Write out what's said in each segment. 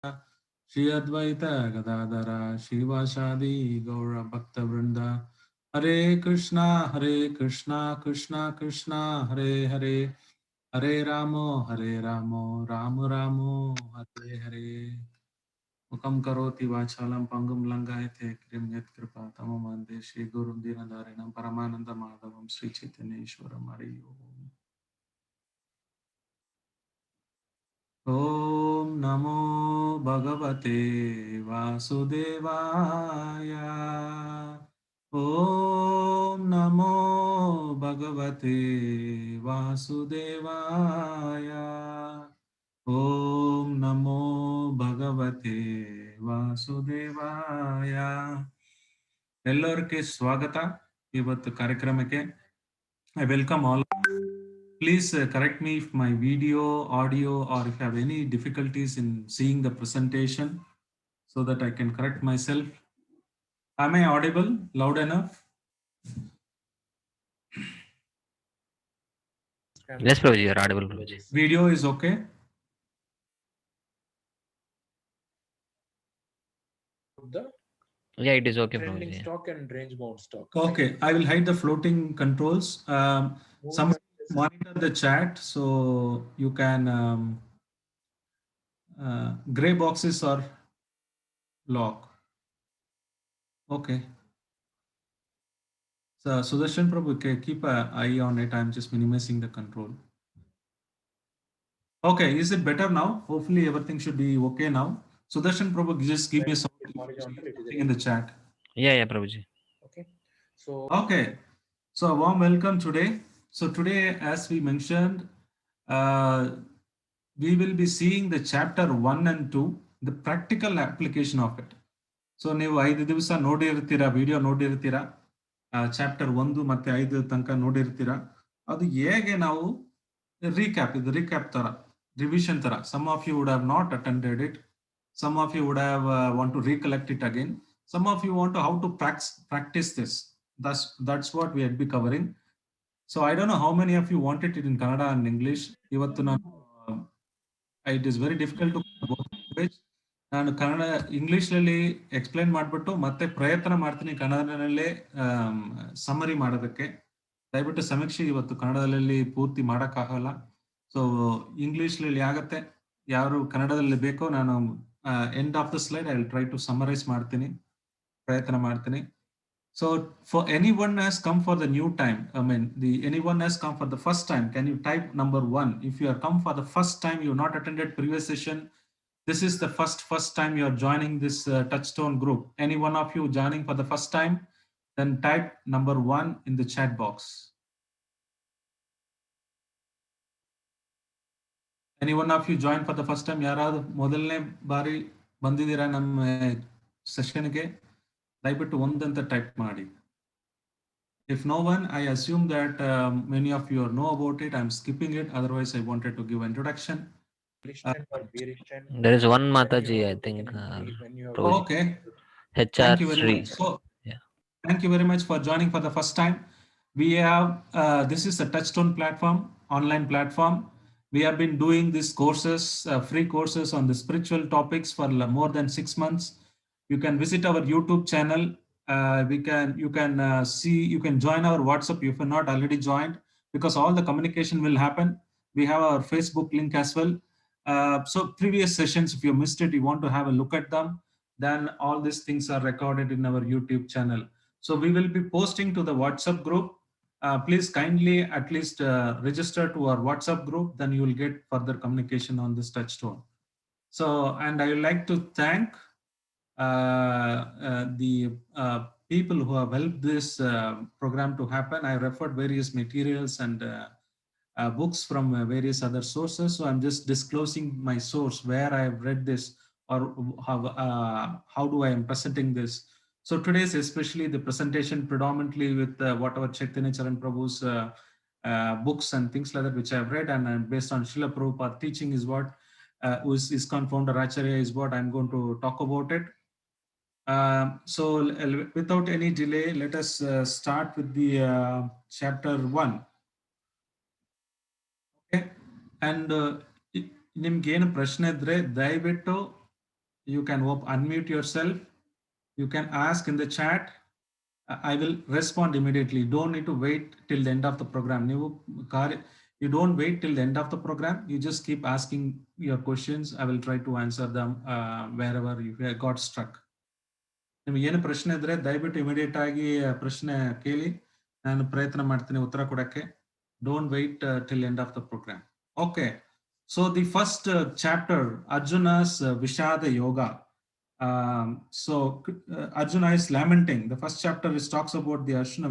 Shri Advaita Gadadara Shivasadi Gaura Bhakta Vrinda Hare Krishna Krishna Krishna Hare Hare Hare Ramo Ramo Ramo Hare Hare Mukam karoti vachalam pangum langayate krim yat kripa tamamande Shri Gurum Dinadarinam Paramananda Madhavam Sri Chaitanya Ishwaram Hare Om Namo Bhagavate Vasudevaya. Om Namo Bhagavate Vasudevaya. Om Namo Bhagavate Vasudevaya. ಎಲ್ಲರಿಗೆ ಸ್ವಾಗತ ಇವತ್ತು ಕಾರ್ಯಕ್ರಮಕ್ಕೆ. I welcome all. Please correct me if my video, audio, or if you have any difficulties in seeing the presentation so that I can correct myself. Am I audible loud enough? Yes, Prabhuji, you are audible, Prabhuji. Video is okay? Yeah, it is okay, Trending Prabhuji. stock and range bound stock. Okay, I will hide the floating controls. Some monitor the chat so you can gray boxes are lock. Okay. So Sudarshan Prabhu, keep an eye on it. I'm just minimizing the control. Okay, is it better now? Hopefully everything should be okay now. Sudarshan Prabhu, just give me something in the chat. Yeah, Prabhuji. Okay. So a warm welcome today. So today, as we mentioned, we will be seeing the chapter 1 and 2, the practical application of it. So ನೀವು 5 ದಿವಸ ನೋಡಿರ್ತೀರಾ, video ನೋಡಿರ್ತೀರಾ, chapter 1 ಮತ್ತೆ 5 ತನಕ ನೋಡಿರ್ತೀರಾ. ಅದು ಹೇಗೆ ನಾವು ರೀಕ್ಯಾಪ್ ತರ, ರಿವಿಷನ್ ತರ. Some of you would have not attended it. Some of you would have want to recollect it again. Some of you want to how to practice this. That's what we had be covering. So I don't know how many of you wanted it in Kannada and English. Ivattu it is very difficult to both language. ನಾನು ಕನ್ನಡ ಇಂಗ್ಲೀಷ್ನಲ್ಲಿ explain ಮಾಡಿಬಿಟ್ಟು ಮತ್ತೆ ಪ್ರಯತ್ನ ಮಾಡ್ತೀನಿ ಕನ್ನಡದಲ್ಲೇ summary ಮಾಡೋದಕ್ಕೆ. ದಯವಿಟ್ಟು ಸಮೀಕ್ಷೆ ಇವತ್ತು ಕನ್ನಡದಲ್ಲಿ ಪೂರ್ತಿ ಮಾಡೋಕ್ಕಾಗಲ್ಲ. ಸೊ ಇಂಗ್ಲೀಷ್ನಲ್ಲಿ ಆಗತ್ತೆ. ಯಾರು ಕನ್ನಡದಲ್ಲಿ ಬೇಕೋ ನಾನು end of the slide I will try to summarise ಮಾಡ್ತೀನಿ, ಪ್ರಯತ್ನ ಮಾಡ್ತೀನಿ. So for anyone has come for the new time, anyone has come for the first time, can you type number 1? If you are come for the first time, you have not attended previous session, this is the first time you are joining this Touchstone group. Any one of you joining for the first time, then type number 1 in the chat box. Any one of you joined for the first time? ಯಾರಾದ್ರು ಮೊದಲನೇ ಬಾರಿ ಬಂದಿದ್ದೀರಾ ನಮ್ಮ ಸೆಷನ್ಗೆ? ದಯವಿಟ್ಟು ಒಂದಂತ type ಮಾಡಿ. If no one, I assume that many of you know about it. I'm skipping it. Otherwise, I wanted to give introduction. There is one Mataji, I think. Okay. HR Thank you very Sri. much. So, yeah. Thank you very much for joining for the first time. We have, this is a Touchstone platform, online platform. We have been doing these courses, free courses on the spiritual topics for more than 6 months. You can visit our YouTube channel. You can see, you can join our WhatsApp if you're not already joined, because all the communication will happen. We have our Facebook link as well. So previous sessions, if you missed it, you want to have a look at them, then all these things are recorded in our YouTube channel. So we will be posting to the WhatsApp group. Please kindly at least register to our WhatsApp group, then you will get further communication on this Touchstone. So, and I would like to thank the people who have helped this program to happen. I referred various materials and books from various other sources. So I'm just disclosing my source, where I have read this, or how do I am presenting this. So today's especially the presentation predominantly with whatever Chaitanya Charan Prabhu's books and things like that, which I've read, and based on Srila Prabhupada teaching is what who is ISKCON founder Acharya is what I'm going to talk about it. So without any delay, let us start with the chapter 1. Okay, and ನಿಮ್ಗೆ ಏನು ಪ್ರಶ್ನೆ ಇದ್ರೆ ದಯವಿಟ್ಟು You can unmute yourself. You can ask in the chat. I will respond immediately. Don't need to wait till the end of the program. You don't wait till the end of the program. You just keep asking your questions. I will try to answer them wherever you got stuck. ನಿಮ್ಗೆ ಏನು ಪ್ರಶ್ನೆ ಇದ್ರೆ ದಯವಿಟ್ಟು immediate ಆಗಿ ಪ್ರಶ್ನೆ ಕೇಳಿ, ನಾನು ಪ್ರಯತ್ನ ಮಾಡ್ತೀನಿ ಉತ್ತರ ಕೊಡಕ್ಕೆ. Don't wait till end of the program. Okay, so the first chapter, Arjuna's Vishada Yoga. So Arjuna is lamenting. The first chapter is talks about the Arjuna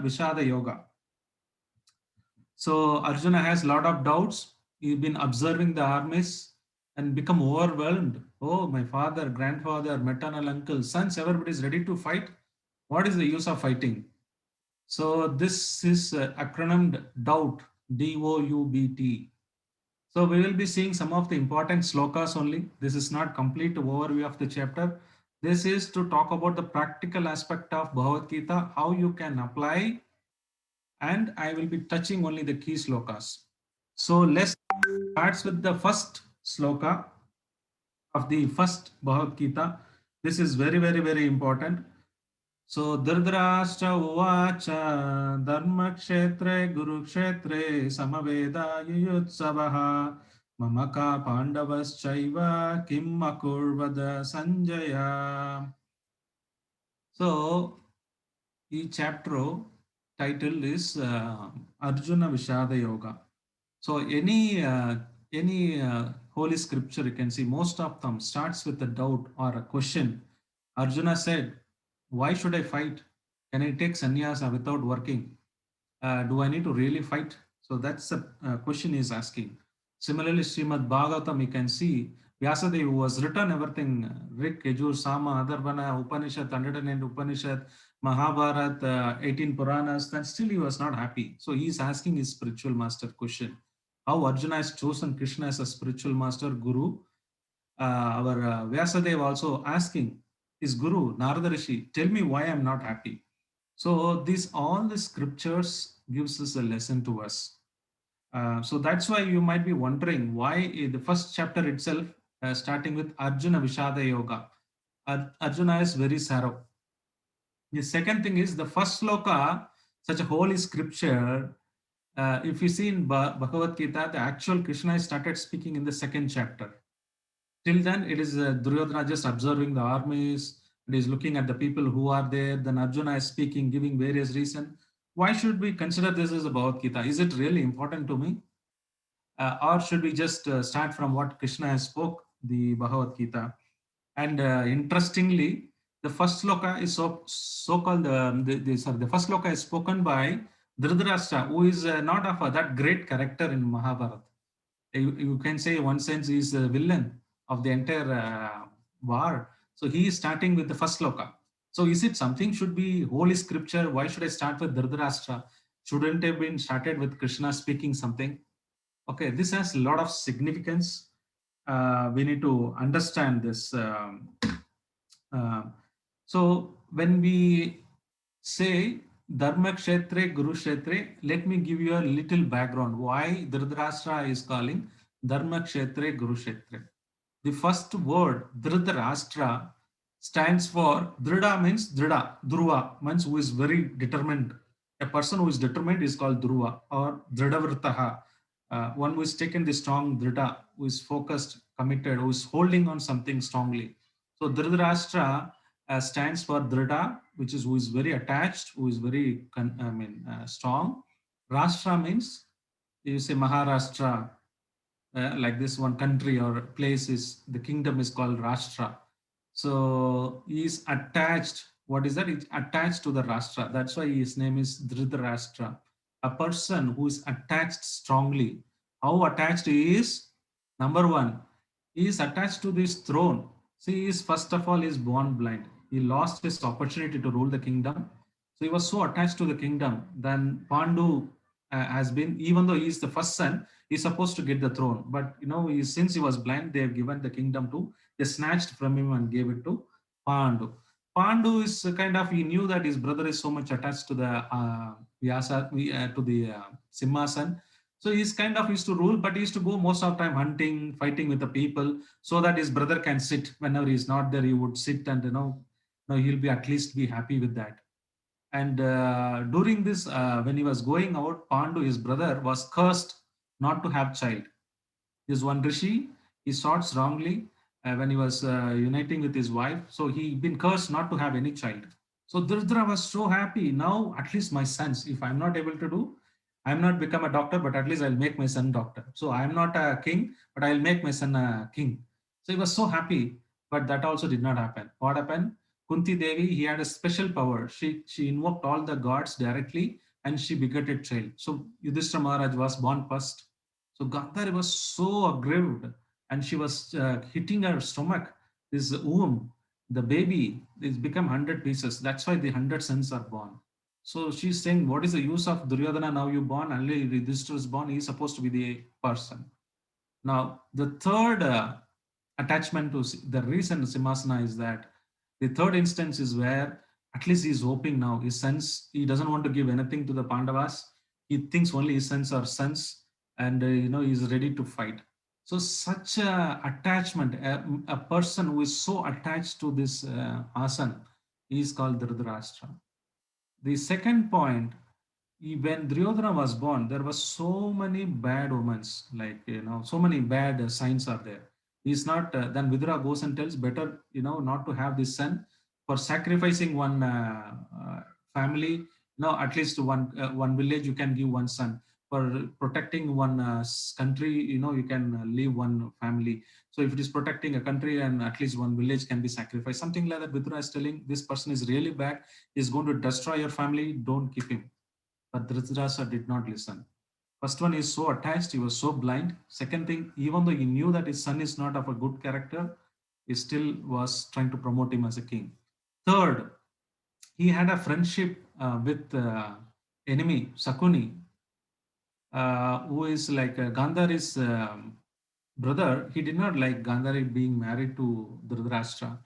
Vishada Yoga. So Arjuna has a lot of doubts. He's been observing the armies and become overwhelmed. Oh, my father, grandfather, maternal uncle, sons, everybody is ready to fight. What is the use of fighting? So this is acronymed doubt, DOUBT. So we will be seeing some of the important slokas only. This is not complete overview of the chapter. This is to talk about the practical aspect of Bhagavad Gita, how you can apply, and I will be touching only the key slokas. So let's start with the first sloka of the first Bhagavad Gita. This is very, very, very important. So Dhritarashtra uvacha dharma kshetre guru kshetre samaveda yuyutsavaha mamaka pandavaschaiva kim akurvada sanjaya. So each chapter title is Arjuna Vishada Yoga. So any holy scripture you can see, most of them starts with a doubt or a question. Arjuna said, why should I fight? Can I take sannyasa without working? Do I need to really fight? So that's the question he is asking. Similarly, Srimad Bhagavatam, you can see Vyasadeva was written everything, Rik, Yajur, Sama, Atharvana, Upanishad, 109 Upanishad, Mahabharat, 18 Puranas, then still he was not happy. So he is asking his spiritual master question. How Arjuna has chosen Krishna as a spiritual master, Guru. Our Vyasadeva also asking his Guru, Narada Rishi, tell me why I'm not happy. So all the scriptures gives us a lesson to us. So that's why you might be wondering why the first chapter itself starting with Arjuna Vishada Yoga. Arjuna is very sorrow. The second thing is the first sloka, such a holy scripture. If you see in Bhagavad Gita, the actual Krishna started speaking in the second chapter. Till then, it is Duryodhana just observing the armies, and is looking at the people who are there. Then Arjuna is speaking, giving various reasons. Why should we consider this as a Bhagavad Gita? Is it really important to me? Or should we just start from what Krishna has spoke, the Bhagavad Gita? And interestingly, the first sloka is so-called, the first sloka is spoken by Dhritarashtra, who is not of that great character in Mahabharata. You can say, in one sense, he is a villain of the entire war. So he is starting with the first sloka. So is it something should be holy scripture? Why should I start with Dhritarashtra? Shouldn't have been started with Krishna speaking something? Okay, this has a lot of significance. We need to understand this. So when we say Dharma Kshetre, Guru Kshetre, let me give you a little background why Dhritarashtra is calling Dharma Kshetre, Guru Kshetre. The first word, Dhritarashtra, stands for Dhrida means Dhrida. Dhruva means who is very determined. A person who is determined is called Dhruva or Dhridavrtaha. One who is taken the strong Dhrida, who is focused, committed, who is holding on something strongly. So Dhritarashtra stands for Dhrida, which is who is very attached, who is very strong. Rashtra means, you say Maharashtra, like this one country or place is, the kingdom is called Rashtra. So he is attached. What is that? It's attached to the Rashtra. That's why his name is Dhritarashtra. A person who is attached strongly. How attached he is? Number one, he is attached to this throne. See, he is, first of all, he is born blind. He lost his opportunity to rule the kingdom. So he was so attached to the kingdom. Then Pandu has been, even though he is the first son, he's supposed to get the throne. But since he was blind, they have given the kingdom to, they snatched from him and gave it to Pandu. Pandu is kind of, he knew that his brother is so much attached to the Simhasan. So he's kind of used to rule, but he used to go most of the time hunting, fighting with the people, so that his brother can sit whenever he's not there. He would sit and he'll be at least be happy with that. And during this, when he was going out, Pandu, his brother, was cursed not to have child. This one rishi, he saw it wrongly when he was uniting with his wife. So he been cursed not to have any child. So Durdra was so happy. Now at least my sons, if I'm not able to do, I'm not become a doctor, but at least I'll make my son doctor. So I'm not a king, but I'll make my son a king. So he was so happy, but that also did not happen. What happened? Kunti Devi, he had a special power. She invoked all the gods directly and she begetted child. So Yudhishthira Maharaj was born first. So Gandhari was so aggrieved and she was hitting her stomach, this womb, the baby is become 100 pieces. That's why the 100 sons are born. So she's saying, what is the use of Duryodhana now you born? Only Yudhishthira is born, he's supposed to be the person. Now, the third attachment to the reason Simhasana is that the third instance is where at least he's hoping now his sons, he doesn't want to give anything to the Pandavas. He thinks only his sons are sons and he's ready to fight. So such a attachment, a person who is so attached to this asan is called Dhritarashtra. The second point, when Duryodhana was born, there were so many bad omens, like, so many bad signs are there. He's not, then Vidura goes and tells, better, not to have this son for sacrificing one family. At least one village, you can give one son. For protecting one country, you can leave one family. So if it is protecting a country and at least one village can be sacrificed, something like that. Vidura is telling this person is really bad, is going to destroy your family, don't keep him. But Dhritarashtra did not listen. First one is so attached, he was so blind. Second thing, even though he knew that his son is not of a good character, he still was trying to promote him as a king. Third, he had a friendship with enemy, Sakuni, who is like Gandhari's brother. He did not like Gandhari being married to Dhritarashtra.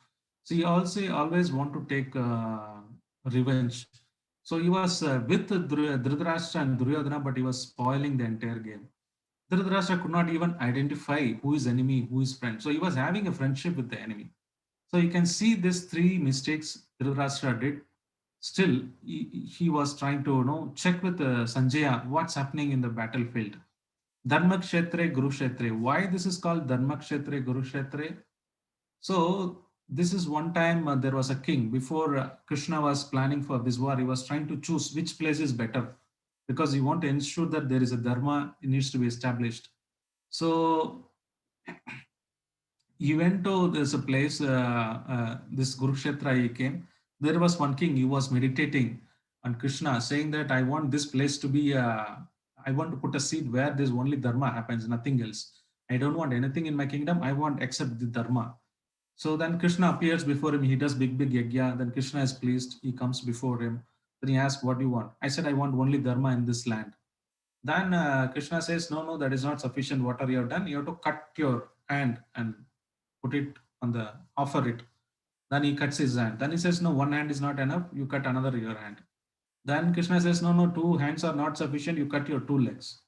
So he also always want to take revenge. So he was with Dhritarashtra and Duryodhana, but he was spoiling the entire game. Dhritarashtra could not even identify who is enemy, who is friend. So he was having a friendship with the enemy. So you can see these three mistakes Dhritarashtra did. Still, he was trying to check with Sanjaya what's happening in the battlefield. Dharmakshetre, Gurukshetre. Why this is called Dharmakshetre, Gurukshetre? So this is one time there was a king. Before Krishna was planning for this war, he was trying to choose which place is better because he want to ensure that there is a dharma, it needs to be established. So he went to this place, this Kurukshetra he came. There was one king, he was meditating on Krishna, saying that I want this place to be, I want to put a seed where there's only dharma happens, nothing else. I don't want anything in my kingdom, I want except the dharma. So then Krishna appears before him, he does big yajna, then Krishna is pleased, he comes before him. Then he asks, what do you want? I said, I want only dharma in this land. Then Krishna says, no, that is not sufficient. Whatever you have done, you have to cut your hand and put it on the, offer it. Then he cuts his hand. Then he says, no, one hand is not enough. You cut another your hand. Then Krishna says, no, two hands are not sufficient. You cut your two legs.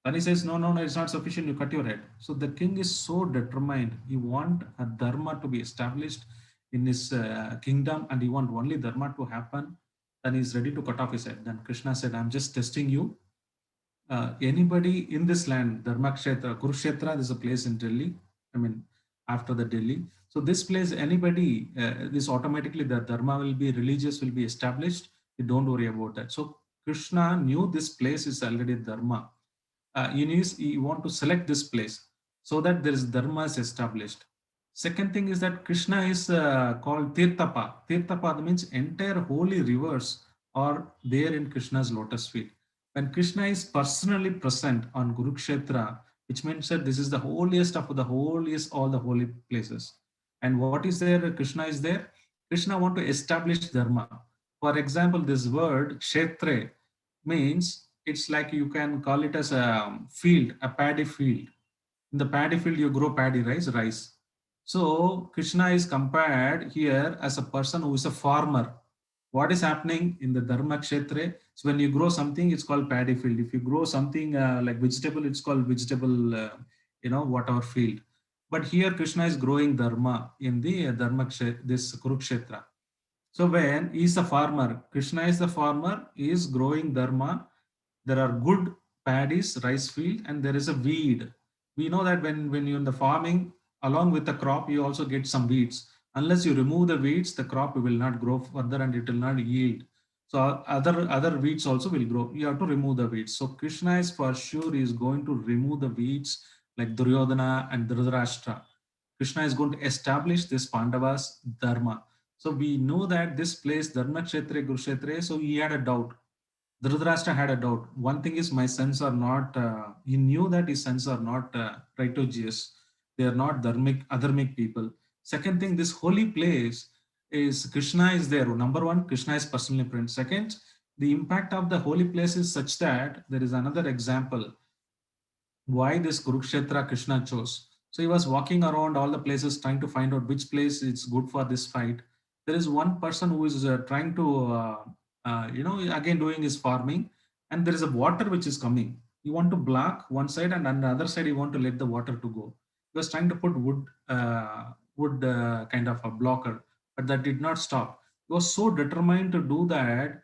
Then he says, no, it's not sufficient. You cut your head. So the king is so determined. He want a dharma to be established in his kingdom, and he want only dharma to happen. Then he's ready to cut off his head. Then Krishna said, I'm just testing you. Anybody in this land, Dharmakshetra, Kurukshetra, there's a place in Delhi. I mean, after the Delhi. So this place, anybody, this automatically the dharma will be, religious will be established. You don't worry about that. So Krishna knew this place is already dharma. You want to select this place so that there is dharma is established. Second thing is that Krishna is called Tirthapa. Tirthapa means entire holy rivers are there in Krishna's lotus feet. When Krishna is personally present on Kurukshetra, which means that this is the holiest of the holiest, all the holy places. And what is there? Krishna is there. Krishna want to establish dharma. For example, this word Kshetre means it's like you can call it as a field, a paddy field. In the paddy field, you grow paddy rice. So Krishna is compared here as a person who is a farmer. What is happening in the Dharma Kshetra? So when you grow something, it's called paddy field. If you grow something like vegetable, it's called vegetable, whatever field. But here Krishna is growing Dharma in the this Kurukshetra. So when he is a farmer, Krishna is the farmer, he is growing Dharma. There are good paddies, rice field, and there is a weed. We know that when you're in the farming, along with the crop, you also get some weeds. Unless you remove the weeds, the crop will not grow further and it will not yield. So other weeds also will grow. You have to remove the weeds. So Krishna is for sure is going to remove the weeds like Duryodhana and Dhritarashtra. Krishna is going to establish this Pandavas dharma. So we know that this place, Dharma Kshetra, Kurukshetra, so he had a doubt. Dhritarashtra had a doubt. One thing is, my sons are not, he knew that his sons are not righteous. They are not dharmic, adharmic people. Second thing, this holy place is Krishna is there. Number one, Krishna is personally present. Second, the impact of the holy place is such that there is another example why this Kurukshetra Krishna chose. So he was walking around all the places trying to find out which place is good for this fight. There is one person who is trying to, again doing his farming, and there is a water which is coming. You want to block one side, and on the other side, you want to let the water to go. He was trying to put wood kind of a blocker, but that did not stop. He was so determined to do that.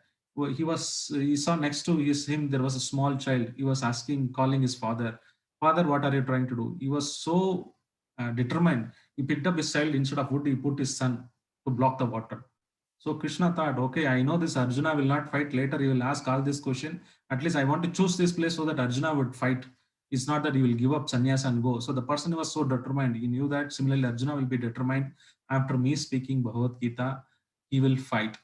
He saw next to him there was a small child. He was asking, calling his father, "Father, what are you trying to do?" He was so determined. He picked up his child, instead of wood, he put his son to block the water. So Krishna thought, okay, I know this Arjuna will not fight. Later he will ask all this question. At least I want to choose this place so that Arjuna would fight. It's not that he will give up sannyas and go. So the person was so determined. He knew that similarly Arjuna will be determined. After me speaking Bhagavad Gita, he will fight.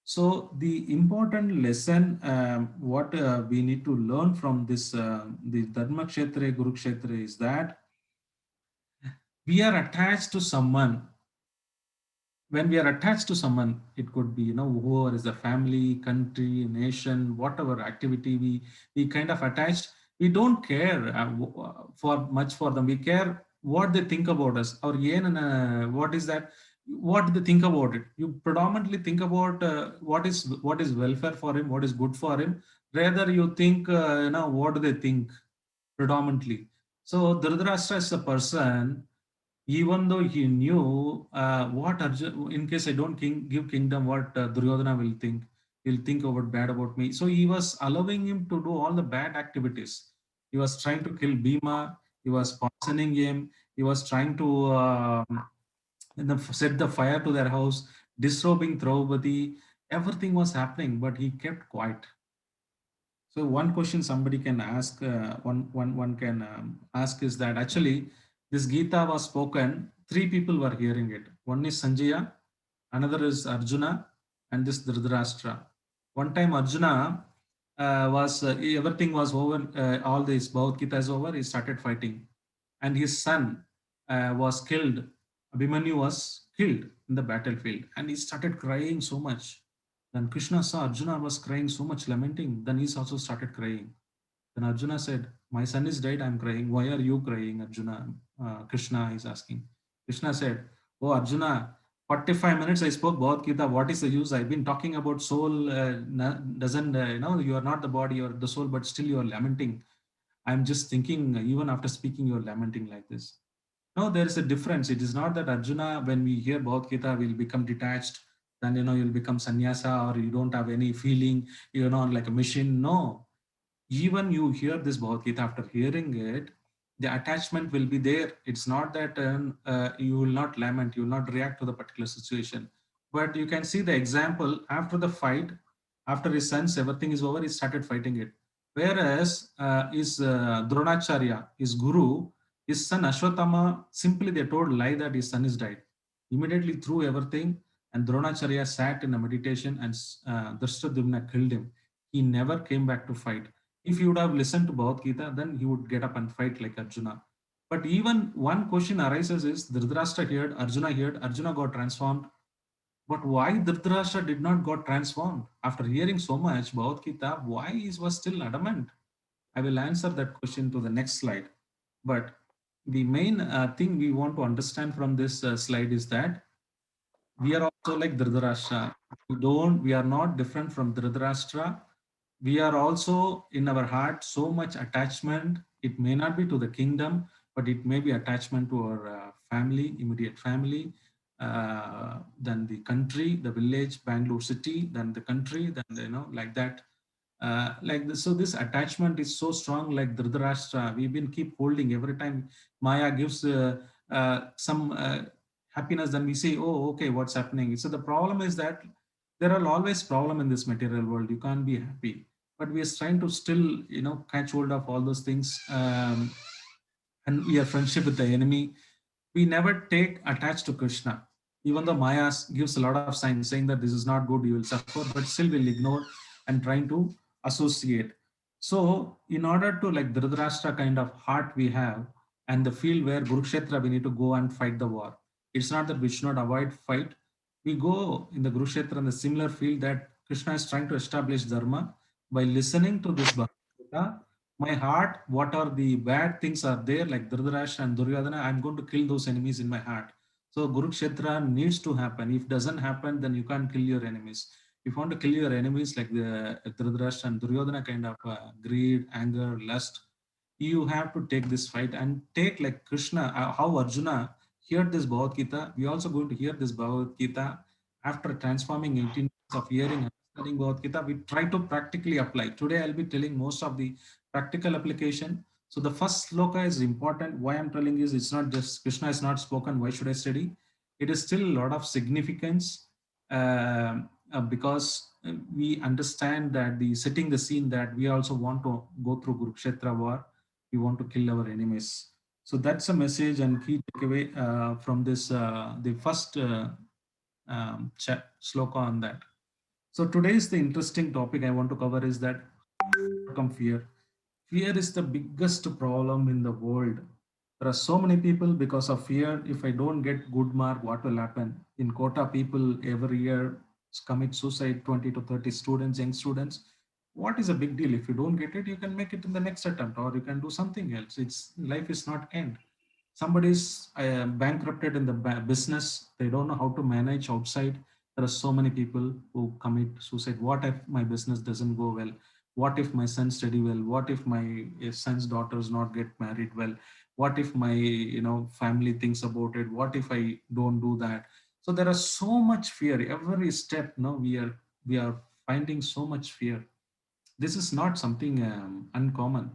So the important lesson, what we need to learn from this, the Dharma Kshetra, Guru Kshetra, is that we are attached to someone. When we are attached to someone, it could be, whoever is the family, country, nation, whatever activity we kind of attached. We don't care for much for them. We care what they think about us, or what is that, what they think about it. You predominantly think about what is welfare for him, what is good for him. Rather, you think, what do they think predominantly. So Dhritarashtra is a person, even though he knew what Arjun, in case I don't give kingdom, what Duryodhana will think. He'll think about bad about me. So he was allowing him to do all the bad activities. He was trying to kill Bhima. He was poisoning him. He was trying to set the fire to their house, disrobing Draupadi. Everything was happening, but he kept quiet. So one question somebody can ask, one can ask is that actually this Gita was spoken, three people were hearing it. One is Sanjaya, another is Arjuna, and this Dhritarashtra. One time Arjuna everything was over, all this Bhagavad Gita is over, he started fighting. And his son was killed. Abhimanyu was killed in the battlefield, and he started crying so much. Then Krishna saw Arjuna was crying so much, lamenting. Then he also started crying. Then Arjuna said, "My son is dead, I'm crying. Why are you crying, Arjuna?" Krishna is asking. Krishna said, "Oh, Arjuna, 45 minutes I spoke Bhagavad Gita. What is the use? I've been talking about soul, doesn't, you are not the body, you are the soul, but still you are lamenting. I'm just thinking, even after speaking, you're lamenting like this." No, there is a difference. It is not that Arjuna, when we hear Bhagavad Gita, will become detached, then you'll become sannyasa, or you don't have any feeling, like a machine. No, even you hear this Bhagavad Gita, after hearing it, the attachment will be there. It's not that you will not lament, you will not react to the particular situation. But you can see the example after the fight, after his sons, everything is over, he started fighting it. Whereas his Dronacharya, his guru, his son Ashwatthama, simply they told lie that his son is died. Immediately threw everything, and Dronacharya sat in a meditation, and Drishtadyumna killed him. He never came back to fight. If he would have listened to Bhagavad Gita, then he would get up and fight like Arjuna. But even one question arises is, Dhritarashtra heard, Arjuna got transformed. But why Dhritarashtra did not got transformed? After hearing so much Bhagavad Gita, why he was still adamant? I will answer that question to the next slide. But the main thing we want to understand from this slide is that We are also like Dhritarashtra. We are not different from Dhritarashtra. We are also in our heart so much attachment. It may not be to the kingdom, but it may be attachment to our family, immediate family, then the country, the village, Bangalore city, then the country, then like that. Like this, so this attachment is so strong, like Dhritarashtra. We've been keep holding every time Maya gives some happiness, then we say, oh, okay, what's happening? So the problem is that there are always problem in this material world. You can't be happy, but we are trying to still, catch hold of all those things. And we are friendship with the enemy. We never take attached to Krishna. Even though Maya gives a lot of signs saying that this is not good, you will suffer, but still we'll ignore and trying to associate. So in order to like Dhritarashtra kind of heart we have, and the field where Kurukshetra we need to go and fight the war. It's not that we should not avoid fight. We go in the Kurukshetra in the similar field that Krishna is trying to establish dharma by listening to this Bhagavad Gita. My heart, what are the bad things are there, like Dhritarashtra and Duryodhana, I'm going to kill those enemies in my heart. So Kurukshetra needs to happen. If it doesn't happen, then you can't kill your enemies. If you want to kill your enemies like the Dhritarashtra and Duryodhana kind of greed, anger, lust, you have to take this fight and take like Krishna, how Arjuna heard this Bhagavad Gita. We also going to hear this Bhagavad Gita after transforming 18 years of hearing and studying Bhagavad Gita. We try to practically apply. Today I'll be telling most of the practical application. So the first sloka is important. Why I'm telling is it's not just Krishna is not spoken. Why should I study? It is still a lot of significance because we understand that the setting the scene that we also want to go through Kurukshetra war. We want to kill our enemies. So that's a message and key takeaway from this the first sloka on that. So today's the interesting topic I want to cover is that overcome fear. Fear is the biggest problem in the world. There are so many people because of fear. If I don't get good mark, what will happen? In Kota, people every year commit suicide, 20 to 30 students, young students. What is a big deal? If you don't get it, you can make it in the next attempt or you can do something else. It's life is not end. Somebody's bankrupted in the business. They don't know how to manage outside. There are so many people who commit suicide. What if my business doesn't go well? What if my son study well? What if my son's daughters not get married well? What if my family thinks about it? What if I don't do that? So there are so much fear every step. No, we are finding so much fear. This is not something uncommon.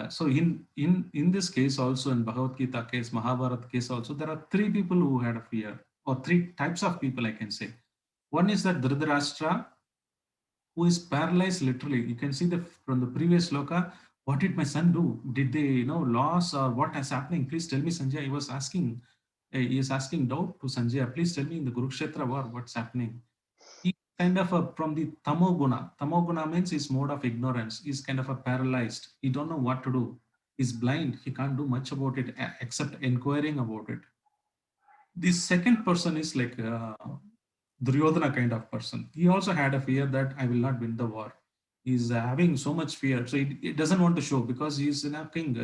So in this case also, in Bhagavad Gita case, Mahabharata case also, there are three people who had a fear, or three types of people I can say. One is that Dhritarashtra, who is paralyzed literally. You can see the from the previous sloka. What did my son do? Did they loss or what is happening? Please tell me, Sanjay. He was asking. He is asking doubt to Sanjay. Please tell me in the Kurukshetra war what's happening. He kind of from the tamoguna. Tamoguna means his mode of ignorance. He's kind of a paralyzed. He don't know what to do. He's blind. He can't do much about it except inquiring about it. The second person is like Duryodhana kind of person. He also had a fear that I will not win the war. He's having so much fear, so he doesn't want to show because he's a king.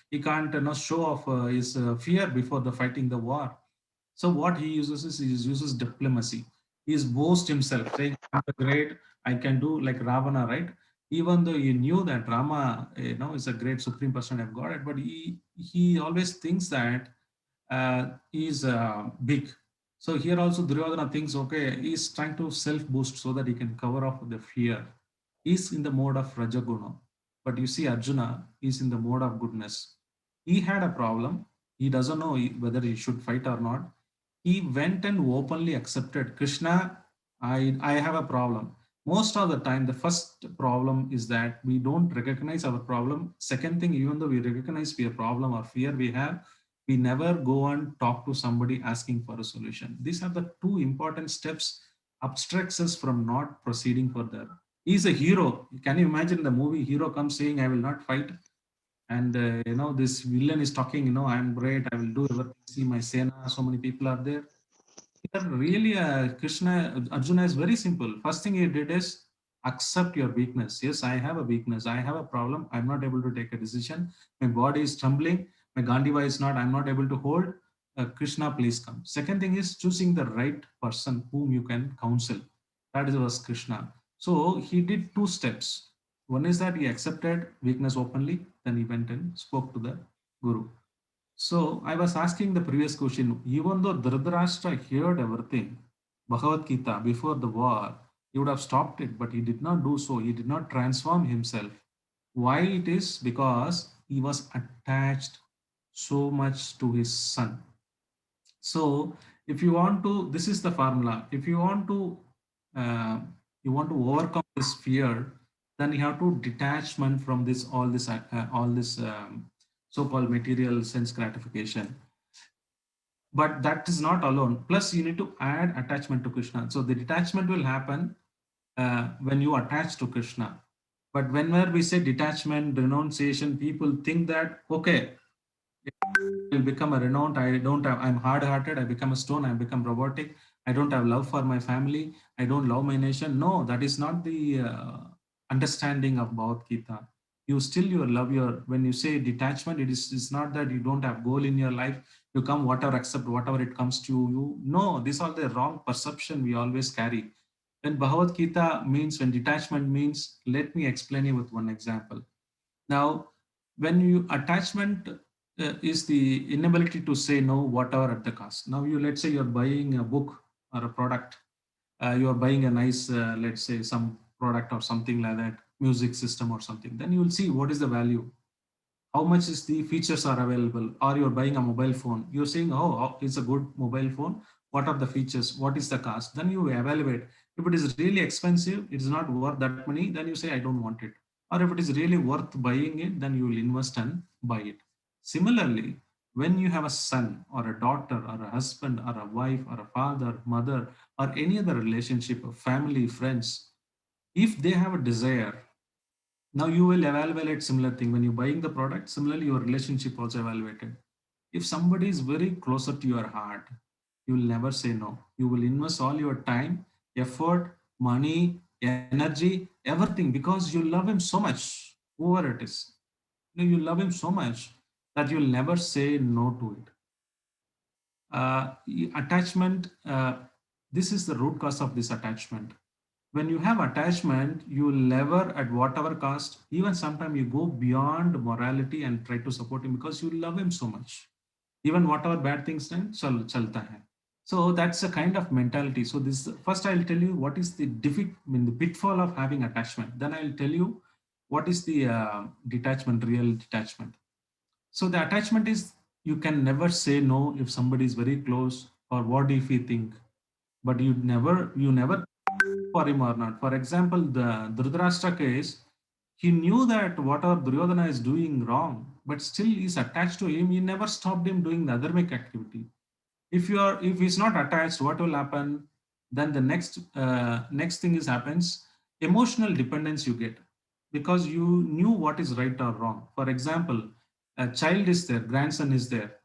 He can't show off his fear before the fighting the war. So what he uses is he uses diplomacy. He is boast himself, saying, "I'm the great. I can do like Ravana, right?" Even though he knew that Rama, is a great supreme person of God, but he always thinks that is big. So here also Duryodhana thinks, okay, he's trying to self-boost so that he can cover up the fear. He's in the mode of Rajaguna. But you see Arjuna is in the mode of goodness. He had a problem. He doesn't know whether he should fight or not. He went and openly accepted, Krishna, I have a problem. Most of the time, the first problem is that we don't recognize our problem. Second thing, even though we recognize we have problem or fear we have, we never go and talk to somebody asking for a solution. These are the two important steps abstracts us from not proceeding further. He's a hero. Can you imagine the movie hero comes saying, I will not fight? And this villain is talking, I'm great, I will do everything. See my Sena, so many people are there. Really, Arjuna is very simple. First thing he did is accept your weakness. Yes, I have a weakness. I have a problem. I'm not able to take a decision. My body is trembling. My Gandiva is not, I'm not able to hold. Krishna, please come. Second thing is choosing the right person whom you can counsel. That was Krishna. So he did two steps. One is that he accepted weakness openly, then he went and spoke to the Guru. So I was asking the previous question, even though Dhritarashtra heard everything, Bhagavad Gita before the war, he would have stopped it, but he did not do so. He did not transform himself. Why it is? Because he was attached so much to his son. So if you want to, this is the formula. If uh, you want to overcome this fear, then you have to detachment from this all this so-called material sense gratification. But that is not alone. Plus, you need to add attachment to Krishna. So the detachment will happen when you attach to Krishna. But whenever we say detachment, renunciation, people think that okay, will become a renowned. I'm hard-hearted. I become a stone. I become robotic. I don't have love for my family. I don't love my nation. No, that is not the understanding of Bhagavad Gita. You love when you say detachment, it's not that you don't have goal in your life. You come whatever, accept whatever it comes to you. No, these are the wrong perception we always carry. When Bhagavad Gita means, when detachment means, let me explain you with one example. Now, when you attachment is the inability to say no, whatever at the cost. Now, let's say you're buying a book or a product. You are buying a nice, let's say, some product or something like that, music system or something. Then you will see what is the value, how much is the features are available. Or you're buying a mobile phone, you're saying, oh, it's a good mobile phone, what are the features, what is the cost. Then you evaluate. If it is really expensive, it is not worth that money, then you say I don't want it. Or if it is really worth buying it, then you will invest and buy it. Similarly, when you have a son or a daughter or a husband or a wife or a father, mother, or any other relationship of family, friends, if they have a desire, now you will evaluate similar thing when you're buying the product. Similarly, your relationship also evaluated. If somebody is very closer to your heart, you will never say no. You will invest all your time, effort, money, energy, everything, because you love him so much, whoever it is. You love him so much that you'll never say no to it. Attachment, this is the root cause of this attachment. When you have attachment, you will never, at whatever cost, even sometimes you go beyond morality and try to support him because you love him so much. Even whatever bad things done, chalta hai. So that's a kind of mentality. So this first I'll tell you what is the the pitfall of having attachment. Then I'll tell you what is the detachment, real detachment. So the attachment is, you can never say no if somebody is very close, or what if he think, but you never for him or not. For example, the Dhritarashtra case, he knew that whatever Duryodhana is doing wrong, but still he's attached to him. He never stopped him doing the dharmic activity. If he's not attached, what will happen? Then the next thing is happens, emotional dependence you get, because you knew what is right or wrong. For example, a child is there, grandson is there,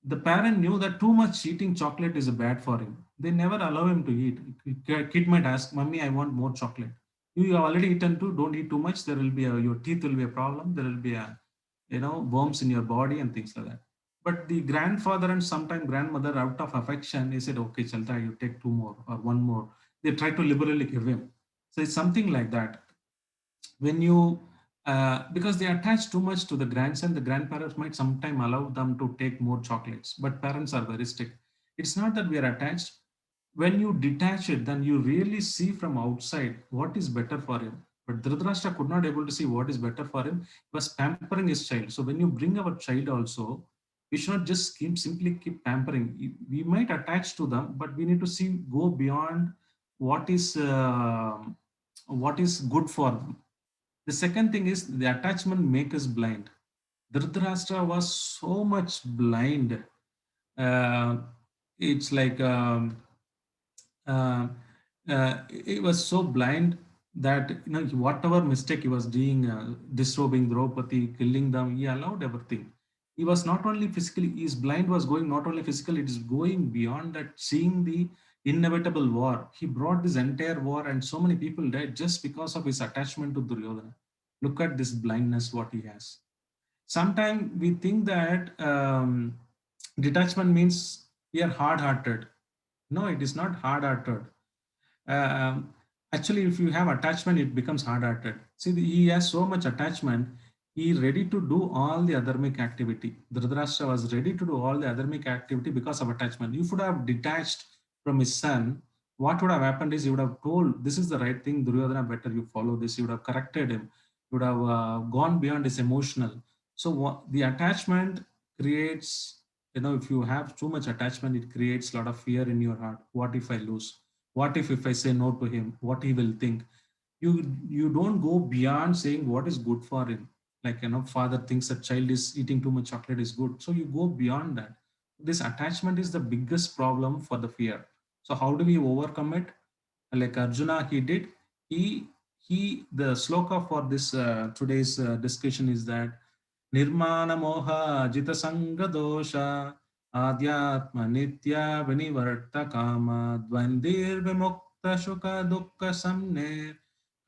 the parent knew that too much eating chocolate is bad for him. They never allow him to eat. Kid might ask, "Mummy, I want more chocolate." You have already eaten too. Don't eat too much. There will be your teeth will be a problem. There will be worms in your body and things like that. But the grandfather and sometimes grandmother, out of affection, he said, "Okay, Chalta, you take two more or one more." They try to liberally give him. So it's something like that. When you because they attach too much to the grandson, the grandparents might sometime allow them to take more chocolates, but parents are very strict. It's not that we are attached. When you detach it, then you really see from outside what is better for him. But Dhritarashtra could not able to see what is better for him. He was pampering his child. So when you bring our child also, we should not just simply keep pampering. We might attach to them, but we need to go beyond what is good for them. The second thing is, the attachment makes us blind. Dhritarashtra was so much blind. Uh, it's like uh, he was so blind that whatever mistake he was doing, disrobing Draupadi, killing them, he allowed everything. He was not only physically, his blind was going not only physical, it is going beyond that, seeing the inevitable war. He brought this entire war, and so many people died just because of his attachment to Duryodhana. Look at this blindness, what he has. Sometimes we think that Detachment means we are hard-hearted. No, it is not hard-hearted. Um, Actually, if you have attachment, it becomes hard-hearted. See, he has so much attachment. He ready to do all the adharmic activity. Dhritarashtra was ready to do all the adharmic activity because of attachment. If you would have detached from his son, what would have happened is he would have told, this is the right thing, Duryodhana, better you follow this. You would have corrected him. You would have gone beyond his emotional. So the attachment creates, if you have too much attachment, it creates a lot of fear in your heart. What if I lose? What if I say no to him? What he will think? You don't go beyond saying what is good for him. Like, father thinks a child is eating too much chocolate is good. So you go beyond that. This attachment is the biggest problem for the fear. So how do we overcome it? Like Arjuna, he did. The sloka for this today's discussion is that Nirmana moha jita sanga dosha adhyatma nitya vinivarta kama dvandir vimukta shuka dukkha samne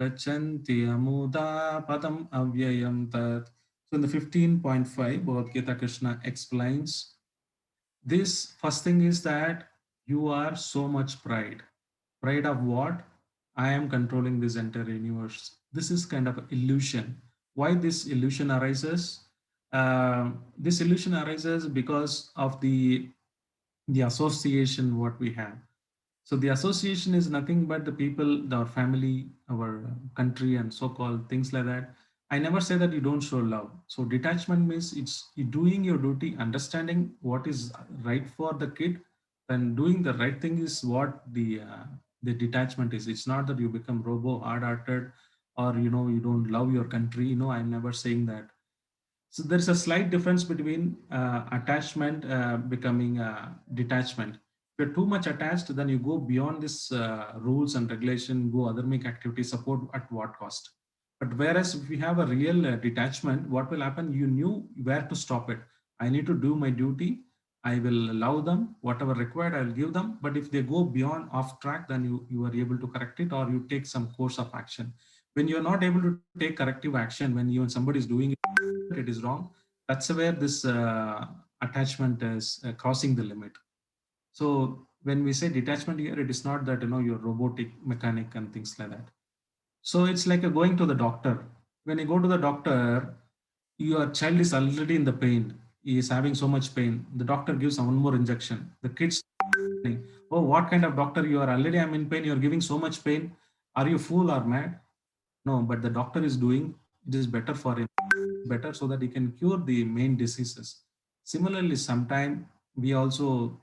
gachanti amuda padam avyayam tat. So in the 15.5, Bhagavad Gita, Krishna explains this. First thing is that you are so much pride. Pride of what? I am controlling this entire universe. This is kind of illusion. Why this illusion arises? This illusion arises because of the association what we have. So the association is nothing but the people, our family, our country, and so-called things like that. I never say that you don't show love. So detachment means it's you doing your duty, understanding what is right for the kid, and doing the right thing is what the detachment is. It's not that you become robo hard-hearted, or you don't love your country. I'm never saying that. So there's a slight difference between attachment becoming detachment. If you're too much attached, then you go beyond this rules and regulation, go other make activity support at what cost. But whereas if you have a real detachment, what will happen? You knew where to stop it. I need to do my duty. I will allow them whatever required. I'll give them. But if they go beyond off track, then you are able to correct it, or you take some course of action. When you're not able to take corrective action, when you and somebody is doing it is wrong, that's where this attachment is crossing the limit. So when we say detachment here, it is not that you're robotic mechanic and things like that. So it's like going to the doctor. When you go to the doctor, your child is already in the pain. He is having so much pain. The doctor gives one more injection. The kids, oh, what kind of doctor you are? Already I'm in pain. You're giving so much pain. Are you fool or mad? No, but the doctor is doing it is better for him, better so that he can cure the main diseases. Similarly, sometime we also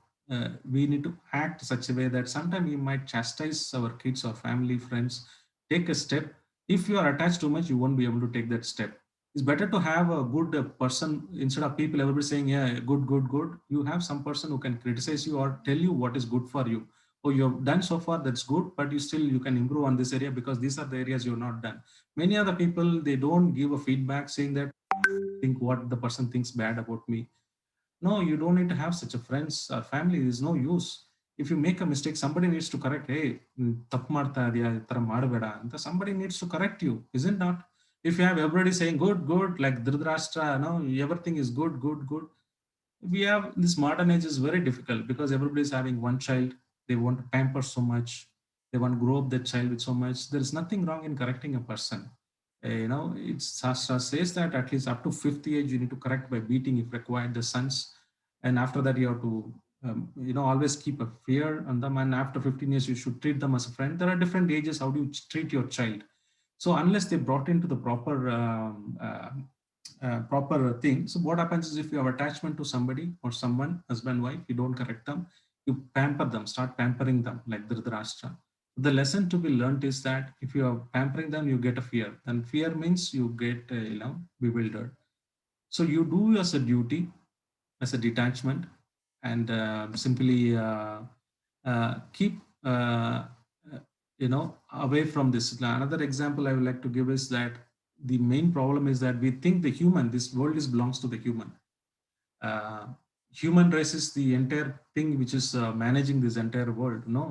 we need to act such a way that sometime we might chastise our kids or family, friends, take a step. If you are attached too much, you won't be able to take that step. It's better to have a good person instead of people everybody saying, yeah, good, good, good. You have some person who can criticize you or tell you what is good for you. Oh, you have done so far, that's good, but you can improve on this area because these are the areas you're not done. Many other people, they don't give a feedback saying that think what the person thinks bad about me. No, you don't need to have such a friends or family. There's no use. If you make a mistake, somebody needs to correct. Hey, ತಪ್ಪು ಮಾಡ್ತಾ ಇದೀಯಾ, ಈ ತರ ಮಾಡಬೇಡ ಅಂತ somebody needs to correct you, isn't not? If you have everybody saying good, good, like Dhritarashtra, no, everything is good, good, good. We have this modern age is very difficult because everybody is having one child. They want to pamper so much. They want to grow up that child with so much. There is nothing wrong in correcting a person. It's Shastra says that at least up to fifth age you need to correct by beating if required the sons, and after that you have to always keep a fear on them. And after 15 years you should treat them as a friend. There are different ages how do you treat your child. So unless they brought into the proper thing. So what happens is if you have attachment to somebody or someone, husband, wife, you don't correct them, you pamper them, start pampering them like Dhritarashtra. The lesson to be learned is that if you are pampering them, you get a fear. And fear means you get, bewildered. So you do as a duty, as a detachment, and simply keep, away from this. Another example I would like to give is that the main problem is that we think this world belongs to the human. Uh, Human race is the entire thing which is managing this entire world. No,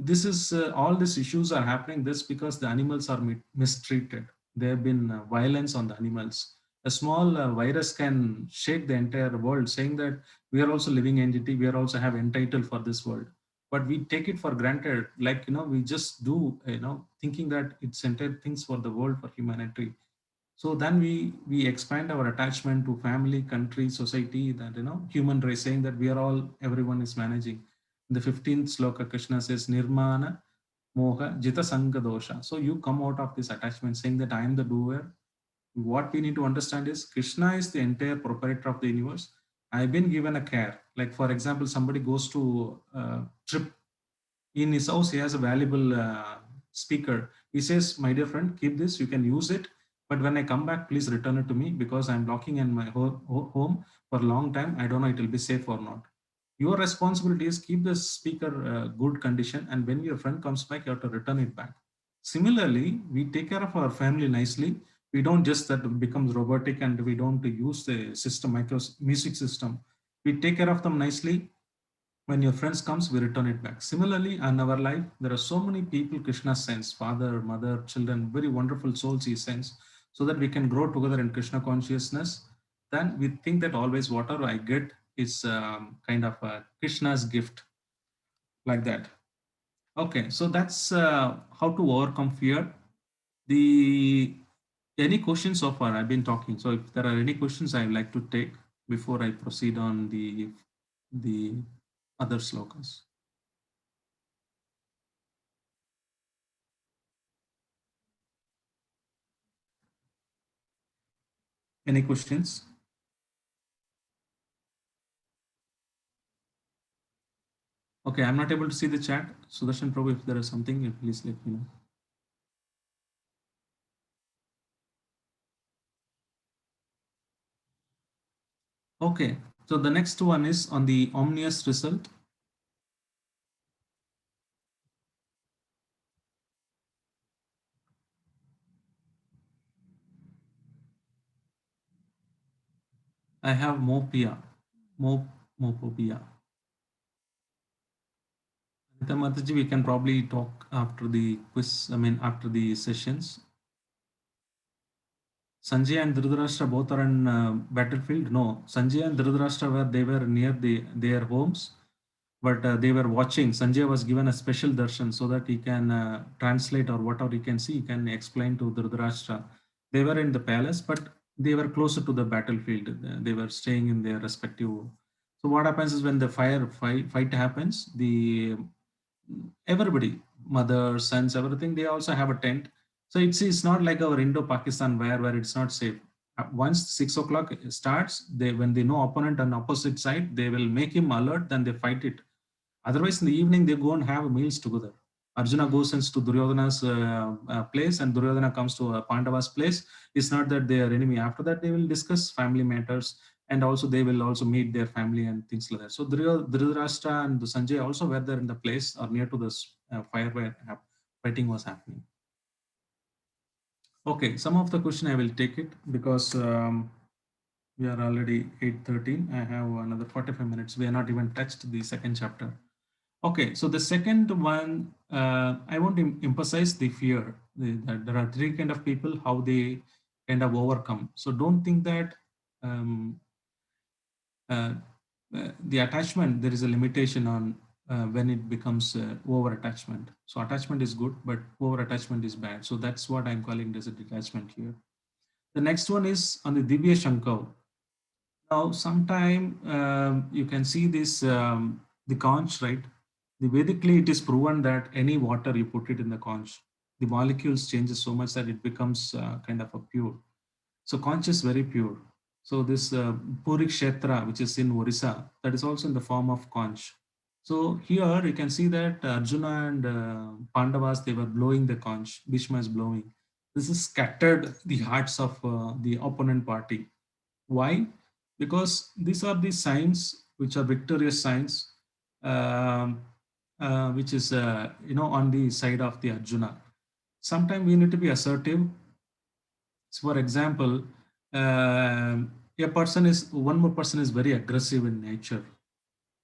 this is all these issues are happening this because the animals are mistreated. There have been violence on the animals. A small virus can shake the entire world, saying that We are also living entity. We are also have entitled for this world, but we take it for granted. Like, we just do, thinking that it's entire things for the world, for humanity. So then we expand our attachment to family, country, society, that, human race, saying that we are all, everyone is managing. In the 15th sloka, Krishna says, Nirmana Moha Jita Sangha Dosha. So you come out of this attachment saying that I am the doer. What we need to understand is Krishna is the entire proprietor of the universe. I've been given a care. Like, for example, somebody goes to a trip. In his house, he has a valuable speaker. He says, my dear friend, keep this, you can use it. But when I come back, please return it to me, because I'm locking in my home for a long time. I don't know it will be safe or not. Your responsibility is keep the speaker good condition, and when your friend comes back, you have to return it back. Similarly, we take care of our family nicely. We don't just that becomes robotic, and we don't use the system, music system. We take care of them nicely. When your friends comes, we return it back. Similarly, in our life, there are so many people Krishna sends, father, mother, children, very wonderful souls he sends, so that we can grow together in Krishna consciousness. Then we think that always whatever I get is kind of Krishna's gift, like that. Okay, so that's how to overcome fear. The Any questions so far? I've been talking. So if there are any questions, I'd like to take before I proceed on the other slokas. Any questions? Okay, I'm not able to see the chat. Sudarshan Prabhu, if there is something, please let me know. Okay, so the next one is on the omnious result. I have Mopia, Mopopia. Anita Mataji, we can probably talk after the quiz, after the sessions. Sanjay and Dhritarashtra both are in battlefield? No, Sanjay and Dhritarashtra they were near their homes, but they were watching. Sanjay was given a special darshan so that he can translate, or whatever he can see, he can explain to Dhritarashtra. They were in the palace, but they were closer to the battlefield. They were staying in their respective. So what happens is when the fight happens, the everybody, mother, sons, everything, they also have a tent. So it's not like our Indo-Pakistan where it's not safe. Once 6 o'clock starts, when they know opponent on opposite side, they will make him alert, then they fight it. Otherwise, in the evening, they go and have meals together. Arjuna goes into Duryodhana's place, and Duryodhana comes to Pandava's place. It's not that they are enemy. After that, they will discuss family matters, and also they will also meet their family and things like that. So Dhritarashtra and Sanjay also were there in the place or near to this fire where fighting was happening. Okay, some of the question I will take it because we are already 8:13. I have another 45 minutes. We are not even touched the second chapter. Okay, so the second one, I want to emphasize the fear. That there are three kind of people, how they kind of overcome. So don't think that um, uh, the attachment, there is a limitation on when it becomes over attachment. So attachment is good, but over attachment is bad. So that's what I'm calling as a detachment here. The next one is on the Divya Shankar. Now, sometime you can see this, the conch, right? The Vedically, it is proven that any water you put it in the conch, the molecules changes so much that it becomes kind of a pure. So conch is very pure. So this Puri Kshetra, which is in Orissa, that is also in the form of conch. So here you can see that Arjuna and Pandavas, they were blowing the conch. Bhishma is blowing. This is scattered the hearts of the opponent party. Why? Because these are the signs which are victorious signs, um, which is on the side of the Arjuna. Sometimes we need to be assertive. So for example, one more person is very aggressive in nature,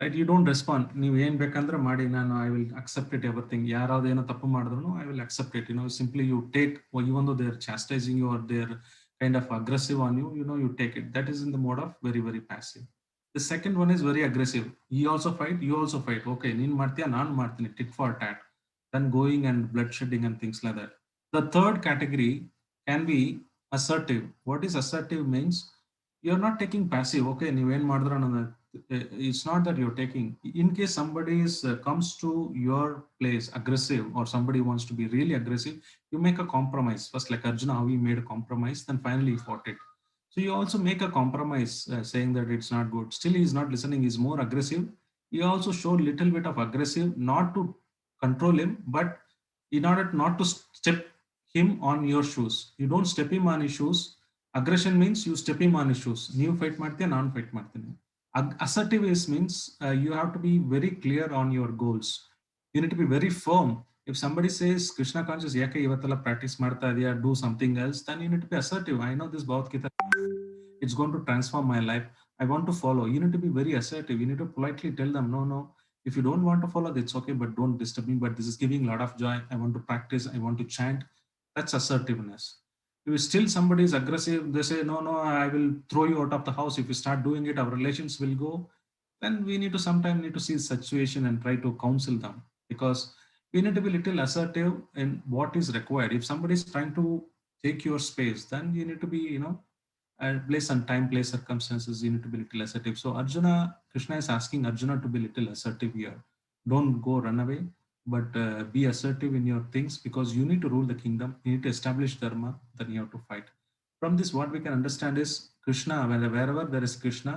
right? You don't respond. ನೀವು ಏನ್ ಬೇಕಂದ್ರೆ ಮಾಡಿ, ನಾನು I will accept it everything. ಯಾರಾவது ಏನೋ ತಪ್ಪು ಮಾಡಿದ್ರು I will accept it. Simply you take, or even though they're chastising you or they're kind of aggressive on you, you take it. That is in the mode of very, very passive. The second one is very aggressive. He also fight, you also fight. Okay, nin martiya, nan martini, tit for tat. Then going and bloodshedding and things like that. The third category can be assertive. What is assertive means? You're not taking passive. Okay, ನೀವೇನ್ ಮಾಡಿದ್ರು ಅನ್ನೋದು, it's not that you're taking. In case somebody is comes to your place aggressive, or somebody wants to be really aggressive, you make a compromise. First, like Arjuna, how he made a compromise, then finally he fought it. So you also make a compromise, saying that it's not good. Still, he is not listening. He's more aggressive. You also show little bit of aggressive, not to control him, but in order not to step him on your shoes. You don't step him on his shoes. Aggression means you step him on his shoes. New fight ಮಾಡ್ತೀಯ, ನಾನು fight ಮಾಡ್ತೀನಿ. Assertive is means you have to be very clear on your goals. You need to be very firm. If somebody says Krishna conscious ಯಾಕೆ ಇವತ್ತೆಲ್ಲ practice ಮಾಡ್ತಾ ಇದೆಯಾ, do something else, then you need to be assertive. I know this Bhagavad Gita, it's going to transform my life. I want to follow. You need to be very assertive. You need to politely tell them, no, no, if you don't want to follow, that's okay, but don't disturb me. But this is giving a lot of joy. I want to practice. I want to chant. That's assertiveness. If still somebody is aggressive, they say, no, no, I will throw you out of the house. If you start doing it, our relations will go. Then we need to sometimes need to see the situation and try to counsel them, because we need to be little assertive in what is required. If somebody is trying to take your space, then you need to be, place and time, place, circumstances, you need to be little assertive. So Arjuna, Krishna is asking Arjuna to be little assertive here. Don't go run away, but be assertive in your things, because you need to rule the kingdom. You need to establish dharma, then you have to fight. From this, what we can understand is Krishna, wherever there is Krishna,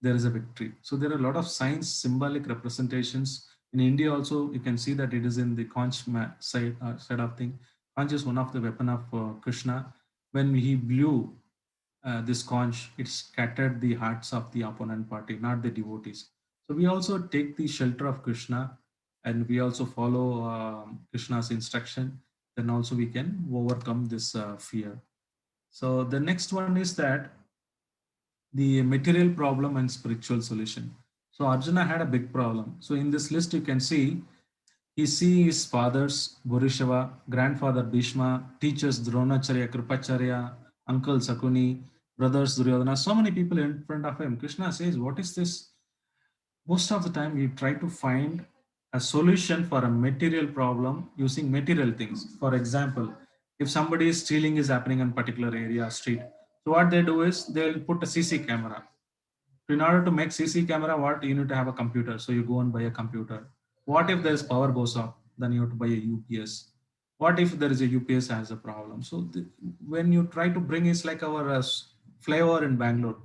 there is a victory. So there are a lot of signs, symbolic representations. In India also, you can see that it is in the conch side of thing. Conch is one of the weapon of Krishna. When he blew this conch, it scattered the hearts of the opponent party, not the devotees. So we also take the shelter of Krishna, and we also follow Krishna's instruction. Then also we can overcome this fear. So the next one is that the material problem and spiritual solution. So Arjuna had a big problem. So in this list, you can see he sees his fathers, Bhurishava, grandfather Bhishma, teachers Dronacharya, Kripacharya, uncle Sakuni, brothers Duryodhana, so many people in front of him. Krishna says, what is this? Most of the time, we try to find a solution for a material problem using material things. For example, if somebody is stealing is happening in particular area, street, so what they do is they'll put a CC camera. In order to make CC camera, what you need to have a computer. So you go and buy a computer. What if there's power goes off? Then you have to buy a UPS. What if there is a UPS has a problem? So when you try to bring, it's like our flyover in Bangalore.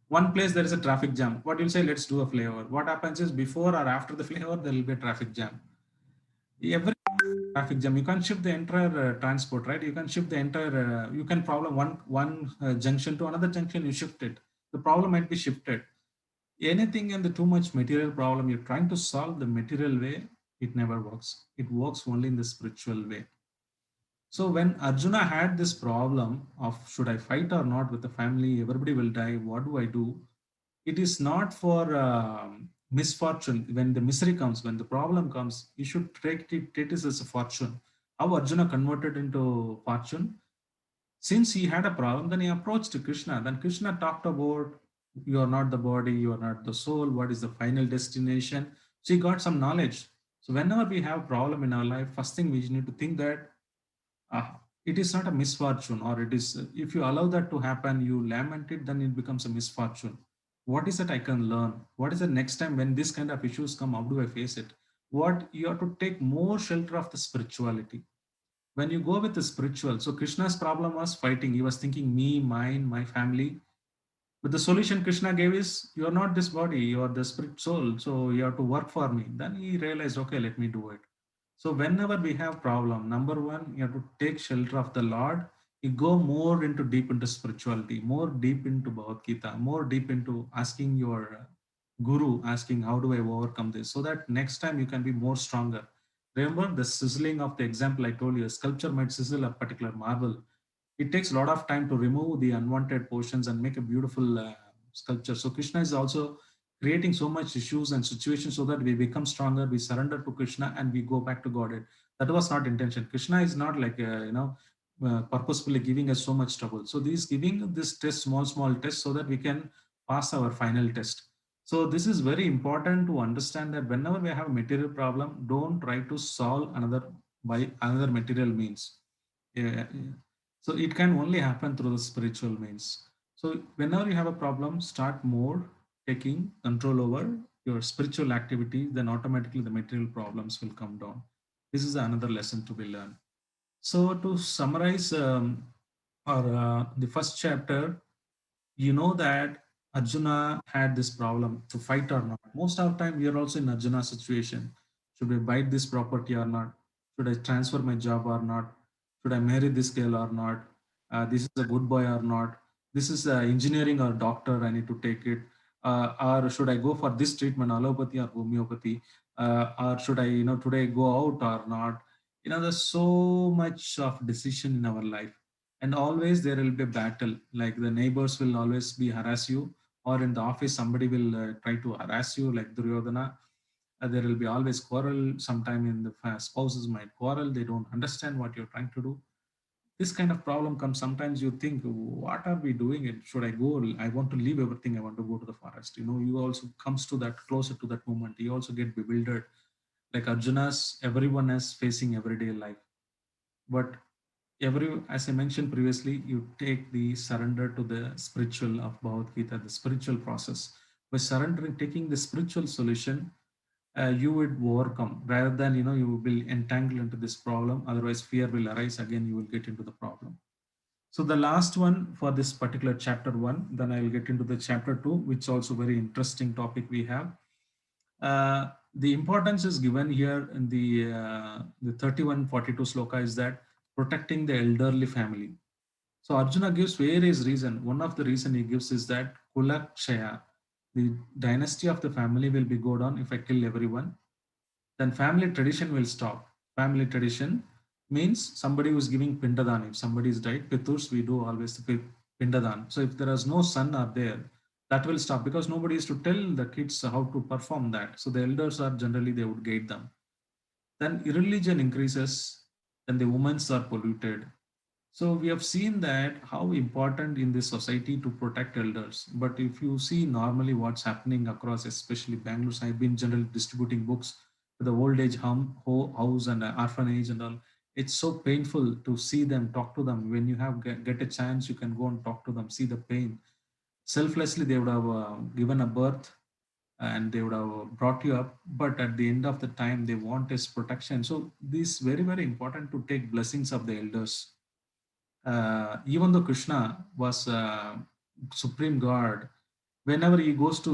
One place there is a traffic jam. What you'll say, let's do a flyover. What happens is before or after the flyover, there will be a traffic jam. Every traffic jam, you can't shift the entire transport, right? You can shift the entire, you can problem one junction to another junction, you shift it. The problem might be shifted. Anything in the too much material problem, you're trying to solve the material way, it never works. It works only in the spiritual way. So when Arjuna had this problem of should I fight or not with the family, everybody will die, what do I do? It is not for misfortune. When the misery comes, when the problem comes, you should take it as a fortune. How Arjuna converted into fortune? Since he had a problem, then he approached Krishna. Then Krishna talked about you are not the body, you are not the soul, what is the final destination. So he got some knowledge. So whenever we have problem in our life, first thing we need to think that it is not a misfortune, or it is, if you allow that to happen, you lament it, then it becomes a misfortune. What is it I can learn? What is the next time when this kind of issues come, how do I face it? What you have to take more shelter of the spirituality. When you go with the spiritual, so Krishna's problem was fighting. He was thinking me, mine, my family. But the solution Krishna gave is, you are not this body, you are the spirit soul. So you have to work for me. Then he realized, okay, let me do it. So whenever we have problem, number one, you have to take shelter of the Lord. You go more into deep into spirituality, more deep into Bhagavad Gita, more deep into asking your guru, asking how do I overcome this, so that next time you can be more stronger. Remember the sizzling of the example I told you, a sculpture might sizzle a particular marble. It takes a lot of time to remove the unwanted portions and make a beautiful sculpture. So Krishna is also creating so much issues and situations so that we become stronger, we surrender to Krishna, and we go back to Godhead. That was not intention. Krishna is not like purposefully giving us so much trouble. So he's giving this test, small test, so that we can pass our final test. So this is very important to understand that whenever we have a material problem, don't try to solve another by another material means. Yeah, yeah. So it can only happen through the spiritual means. So whenever you have a problem, start more taking control over your spiritual activity, then automatically the material problems will come down. This is another lesson to be learned. So to summarize, or the first chapter, you know that Arjuna had this problem to fight or not. Most of the time, we are also in Arjuna situation. Should I buy this property or not? Should I transfer my job or not? Should I marry this girl or not? This is a good boy or not? This is engineering or doctor. I need to take it. Or should I go for this treatment, allopathy or homeopathy? Or should I, today go out or not? There's so much of decision in our life, and always there will be a battle, like the neighbors will always be harass you, or in the office somebody will try to harass you like Duryodhana. There will be always quarrel. Sometime in the spouses might quarrel, they don't understand what you're trying to do. This kind of problem comes. Sometimes you think, what are we doing, and should I go? I want to leave everything, I want to go to the forest. You also comes to that, closer to that moment, you also get bewildered, like Arjuna's everyone is facing everyday life. But as I mentioned previously, you take the surrender to the spiritual of Bhagavad Gita, the spiritual process. By surrendering, taking the spiritual solution, you would overcome, rather than you will entangle into this problem. Otherwise, fear will arise again. You will get into the problem. So the last one for this particular chapter one, then I will get into the chapter two, which also very interesting topic we have. The importance is given here in the 31-42 sloka is that protecting the elderly family. So Arjuna gives various reasons. One of the reason he gives is that Kulakshaya, the dynasty of the family will be go down if I kill everyone. Then family tradition will stop. Family tradition means somebody who is giving pindadan. If somebody is died, piturs, we do always the pindadan. So if there is no son are there, that will stop, because nobody is to tell the kids how to perform that. So the elders are generally, they would guide them. Then irreligion increases, then the women are polluted. So we have seen that how important in this society to protect elders. But if you see normally what's happening across, especially Bangalore, I've been generally distributing books to the old age house and orphanage and all. It's so painful to see them, talk to them. When you have get a chance, you can go and talk to them, see the pain. Selflessly, they would have given a birth and they would have brought you up, but at the end of the time, they want is protection. So this very, very important to take blessings of the elders. Even though Krishna was supreme God, whenever he goes to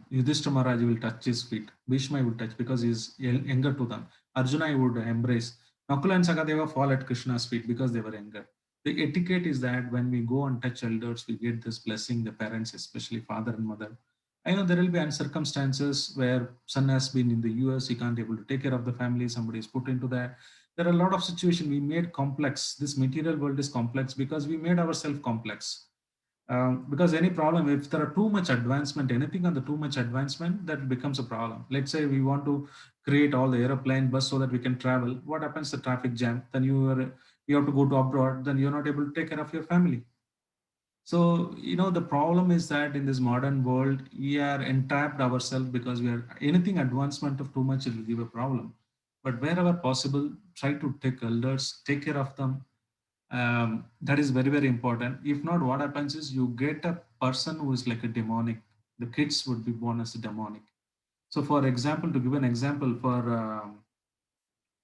Yudhishthira Maharaj, he will touch his feet. Bhishma will touch because he is younger to them. Arjuna he would embrace. Nakula and Sakadeva fall at Krishna's feet because they were younger. The etiquette is that when we go and touch elders, we get this blessing, the parents, especially father and mother. I know there will be circumstances where son has been in the US, he can't able to take care of the family, somebody is put into that. There are a lot of situations we made complex. This material world is complex because we made ourselves complex. Because any problem, if there are too much advancement, anything on the too much advancement, that becomes a problem. Let's say we want to create all the airplane bus so that we can travel. What happens? The traffic jam. Then you have to go to abroad. Then you're not able to take care of your family. So, the problem is that in this modern world, we are entrapped ourselves because we are anything advancement of too much, it will give a problem. But wherever possible, try to take elders, take care of them. That is very, very important. If not, what happens is you get a person who is like a demonic. The kids would be born as a demonic. So, for example, to give an example for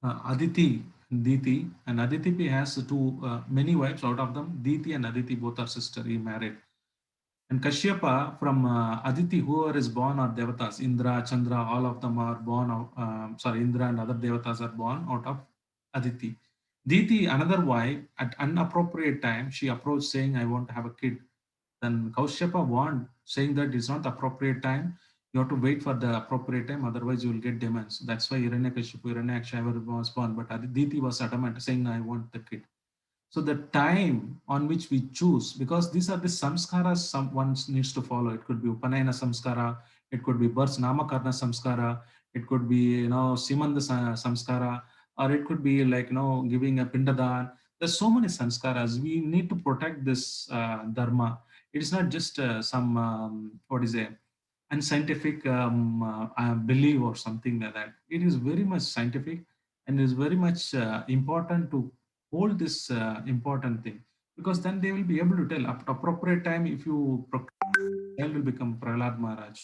Aditi and Diti, and Aditi has two many wives. Out of them, Diti and Aditi both are sister. He married. And Kashyapa from Aditi, whoever is born are devatas. Indra, Chandra, all of them are born of, Indra and other devatas are born out of Aditi. Diti, another wife, at inappropriate time, she approached saying, I want to have a kid. Then Kaushapa warned, saying that it's not the appropriate time. You have to wait for the appropriate time, otherwise you will get demons. That's why Hiranyakashipu, Hiranyaksha was born. But Aditi was adamant, saying, I want the kid. So the time on which we choose, because these are the samskaras someone needs to follow. It could be Upanayana samskara, it could be birth Namakarna samskara, it could be, Simanda samskara, or it could be like, giving a pindadan. There's so many samskaras. We need to protect this dharma. It is not just some what is a unscientific belief or something like that. It is very much scientific, and is very much important to hold this important thing, because then they will be able to tell at appropriate time if you child will become Prahlad Maharaj,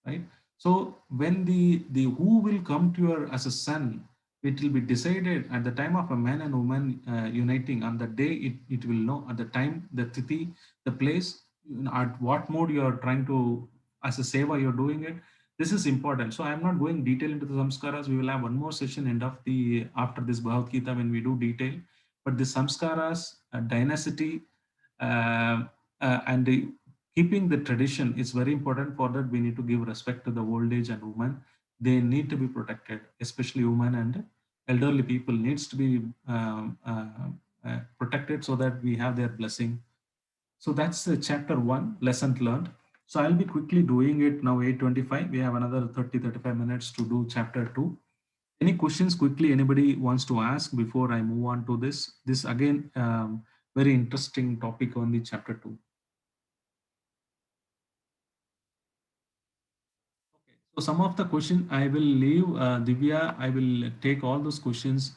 right? So when the who will come to your as a son, it will be decided at the time of a man and woman uniting. On the day, it will know at the time, the tithi, the place, at what mode you are trying to, as a seva you're doing it. This is important. So I'm not going detail into the samskaras. We will have one more session end of the after this Bhagavad Gita when we do detail. But the samskaras, dynasty, uh, and the keeping the tradition is very important. For that, we need to give respect to the old age and women. They need to be protected, especially women and elderly people needs to be protected so that we have their blessing. So that's chapter 1, lesson learned. So I'll be quickly doing it now, 8:25. We have another 30-35 minutes to do chapter 2. Any questions quickly anybody wants to ask before I move on to this? This again, very interesting topic on the chapter 2. Okay. So some of the question I will leave, Divya. I will take all those questions.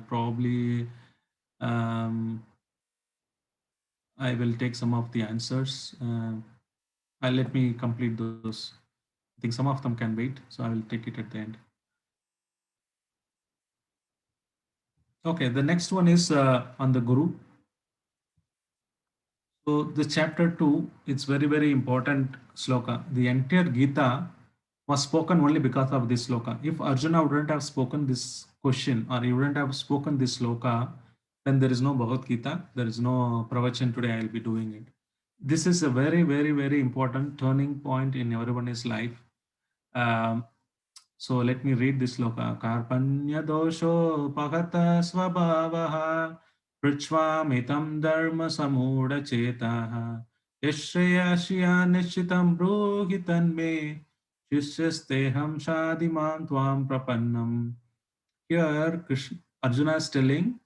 Probably I will take some of the answers. Let me complete those. I think some of them can wait, so I will take it at the end. Okay, the next one is on the Guru. So the chapter 2, it's very, very important sloka. The entire Gita was spoken only because of this sloka. If Arjuna wouldn't have spoken this question, or he wouldn't have spoken this sloka, then there is no Bhagavad Gita, there is no pravachan today I will be doing it. This is a very, very, very important turning point in everyone's life. So let me read this sloka. Karpanya dosho pagata svabhavaha prachvamitam dharma samudha chetaha yashreyashya nishitam bruhitan me shishyasteham shadimam tvam prapannam. Here Arjuna is telling,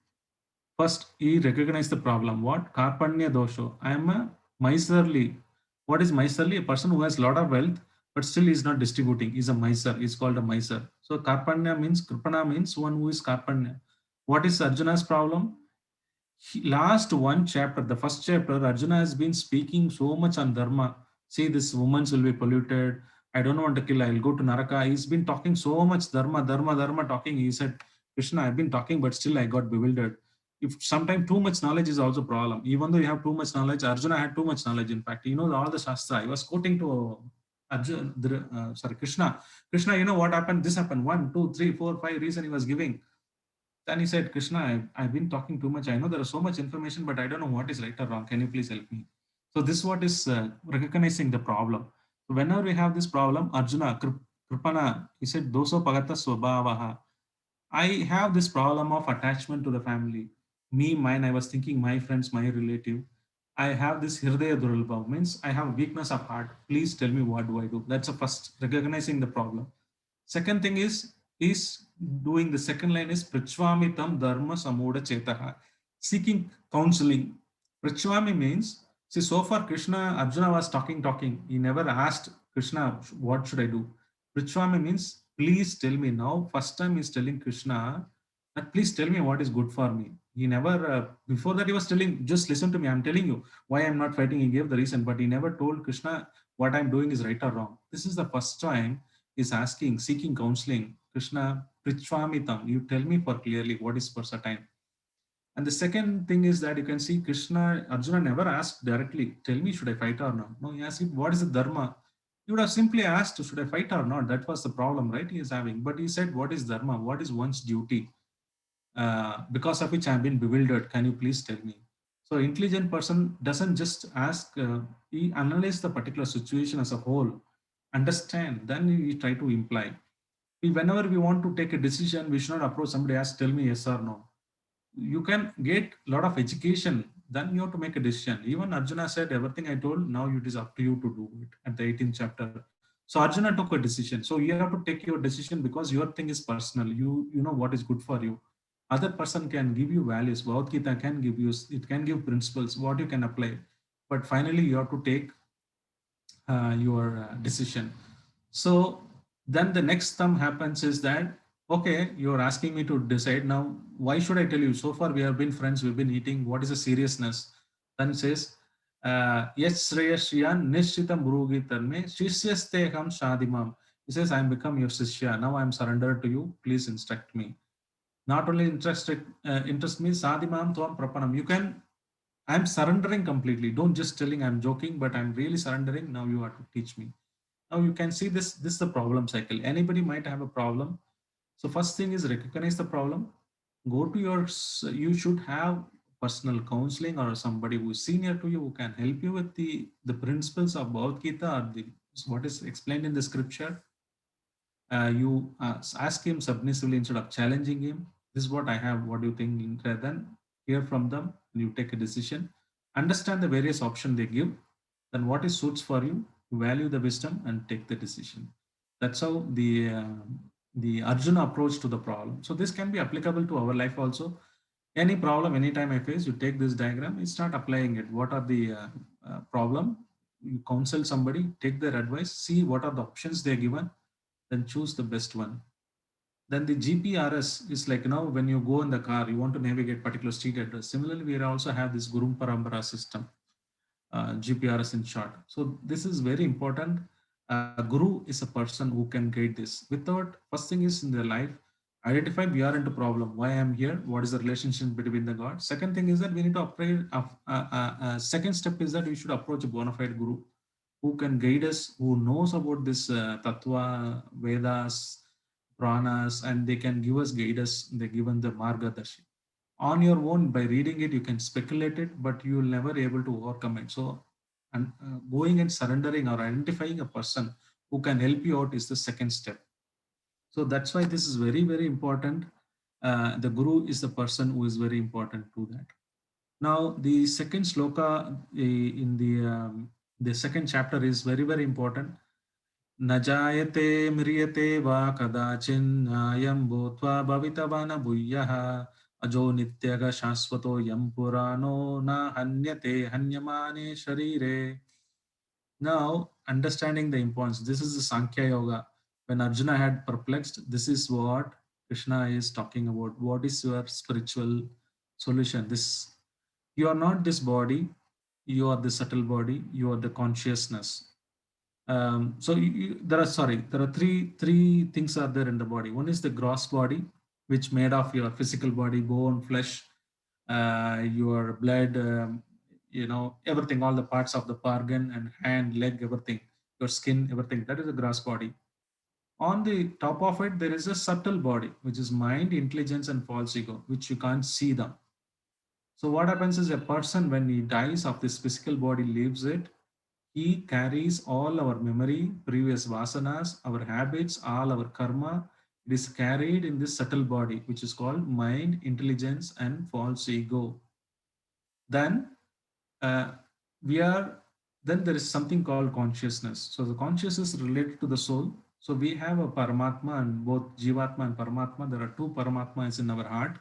first he recognized the problem. What? Karpanya dosho. I am a miserly. What is miserly? A person who has a lot of wealth but still is not distributing. Is a miser. Is called a miser. So Karpanya means, Kripana means one who is Karpanya. What is Arjuna's problem? Last one chapter, the first chapter, Arjuna has been speaking so much on dharma. See, this woman will be polluted. I don't want to kill. I'll go to Naraka. He's been talking so much dharma, dharma, dharma talking. He said, Krishna, I've been talking, but still I got bewildered. If sometimes too much knowledge is also a problem. Even though you have too much knowledge, Arjuna had too much knowledge. In fact, he knows all the Shastra. He was quoting to Arjuna, Krishna. Krishna, you know what happened? This happened. 1, 2, 3, 4, 5 reason he was giving. Then he said, Krishna, I've been talking too much. I know there is so much information, but I don't know what is right or wrong. Can you please help me? So this what is recognizing the problem. So whenever we have this problem, Arjuna, Kripana, he said, Doso pagata swabhavaha. I have this problem of attachment to the family. Me, mine, I was thinking my friends, my relative. I have this Hirdaya Duralbhav, means I have weakness of heart. Please tell me what do I do? That's the first, recognizing the problem. Second thing is doing the second line is Prachvamitam Dharma Samuda Chetaha, seeking counseling. Prachvami means, see, so far Krishna, Arjuna was talking. He never asked Krishna, what should I do? Prachvami means, please tell me now. First time he's telling Krishna that please tell me what is good for me. He never, before that he was telling, just listen to me. I'm telling you why I'm not fighting. He gave the reason, but he never told Krishna what I'm doing is right or wrong. This is the first time is asking, seeking counseling. Krishna, Prichvamitam, you tell me for clearly what is for certain. And the second thing is that you can see Krishna, Arjuna never asked directly, tell me, should I fight or not? No, he asked him, what is the dharma? You would have simply asked, should I fight or not? That was the problem, right? He is having. But he said, what is dharma? What is one's duty? Because of which I've been bewildered. Can you please tell me? So intelligent person doesn't just ask, he analyzes the particular situation as a whole, understand, then we try to imply. Whenever we want to take a decision, we should not approach somebody, ask, tell me yes or no. You can get a lot of education, then you have to make a decision. Even Arjuna said, everything I told, now it is up to you to do it at the 18th chapter. So Arjuna took a decision. So you have to take your decision because your thing is personal. You know what is good for you. Other person can give you values. Bhagavad Gita can give you, it can give principles, what you can apply. but finally you have to take your decision. So then the next thumb happens is that, okay, you're asking me to decide now. Why should I tell you? So far we have been friends. We've been eating. What is the seriousness? Then it says, yes, Shreyashiyan Nishchitam Murugitanme Shishyasteham Shadimam. He says, I'm become your Shishya. Now I'm surrendered to you. Please instruct me. Not only interest me, Sadimam Tvam Prapanam. You can, I'm surrendering completely. Don't just telling I'm joking, but I'm really surrendering. Now you have to teach me. Now you can see this is the problem cycle. Anybody might have a problem. So first thing is recognize the problem. Go to you should have personal counseling or somebody who is senior to you who can help you with the principles of Bhagavad Gita or what is explained in the scripture. You ask him submissively instead of challenging him. This is what I have. What do you think? Rather than hear from them, and you take a decision. Understand the various options they give. Then what is suits for you. You value the wisdom and take the decision. That's how the Arjuna approach to the problem. So this can be applicable to our life also. Any problem, anytime I face, you take this diagram. It's not applying it. What are the problem? You counsel somebody, take their advice, see what are the options they're given, then choose the best one. Then the GPRS is like, when you go in the car, you want to navigate particular street address. Similarly, we also have this Guru Parambara system, GPRS in short. So this is very important. Guru is a person who can guide this. Without, first thing is in their life, identify we are into problem. Why I'm here? What is the relationship between the God? Second thing is that we need to upgrade. Second step is that we should approach a bona fide Guru who can guide us, who knows about this Tattva, Vedas, Pranas, and they can give us guidance. They're given the Margadarshi. On your own, by reading it, you can speculate it, but you will never able to overcome it. So, and going and surrendering or identifying a person who can help you out is the second step. So that's why this is very, very important. The Guru is the person who is very important to that. Now, the second sloka in the second chapter is very, very important. Najayate mriyate va kadachin ayam bhutva bhavitavana bhuyaha ajo nityaga shasvato yam purano na hanyate hanyamane sharire. Now, understanding the importance, this is the Sankhya Yoga. When Arjuna had perplexed, this is what Krishna is talking about. What is your spiritual solution? This, you are not this body, you are the subtle body, you are the consciousness. So there are three things are there in the body. One is the gross body, which made of your physical body, bone, flesh, your blood, everything, all the parts of the organ and hand, leg, everything, your skin, everything. That is the gross body. On the top of it, there is a subtle body, which is mind, intelligence, and false ego, which you can't see them. So what happens is a person, when he dies of this physical body, leaves it, he carries all our memory, previous vasanas, our habits, all our karma. It is carried in this subtle body, which is called mind, intelligence, and false ego. Then then there is something called consciousness. So the consciousness is related to the soul. So we have a Paramatma, and both Jivatma and Paramatma. There are two Paramatmas in our heart.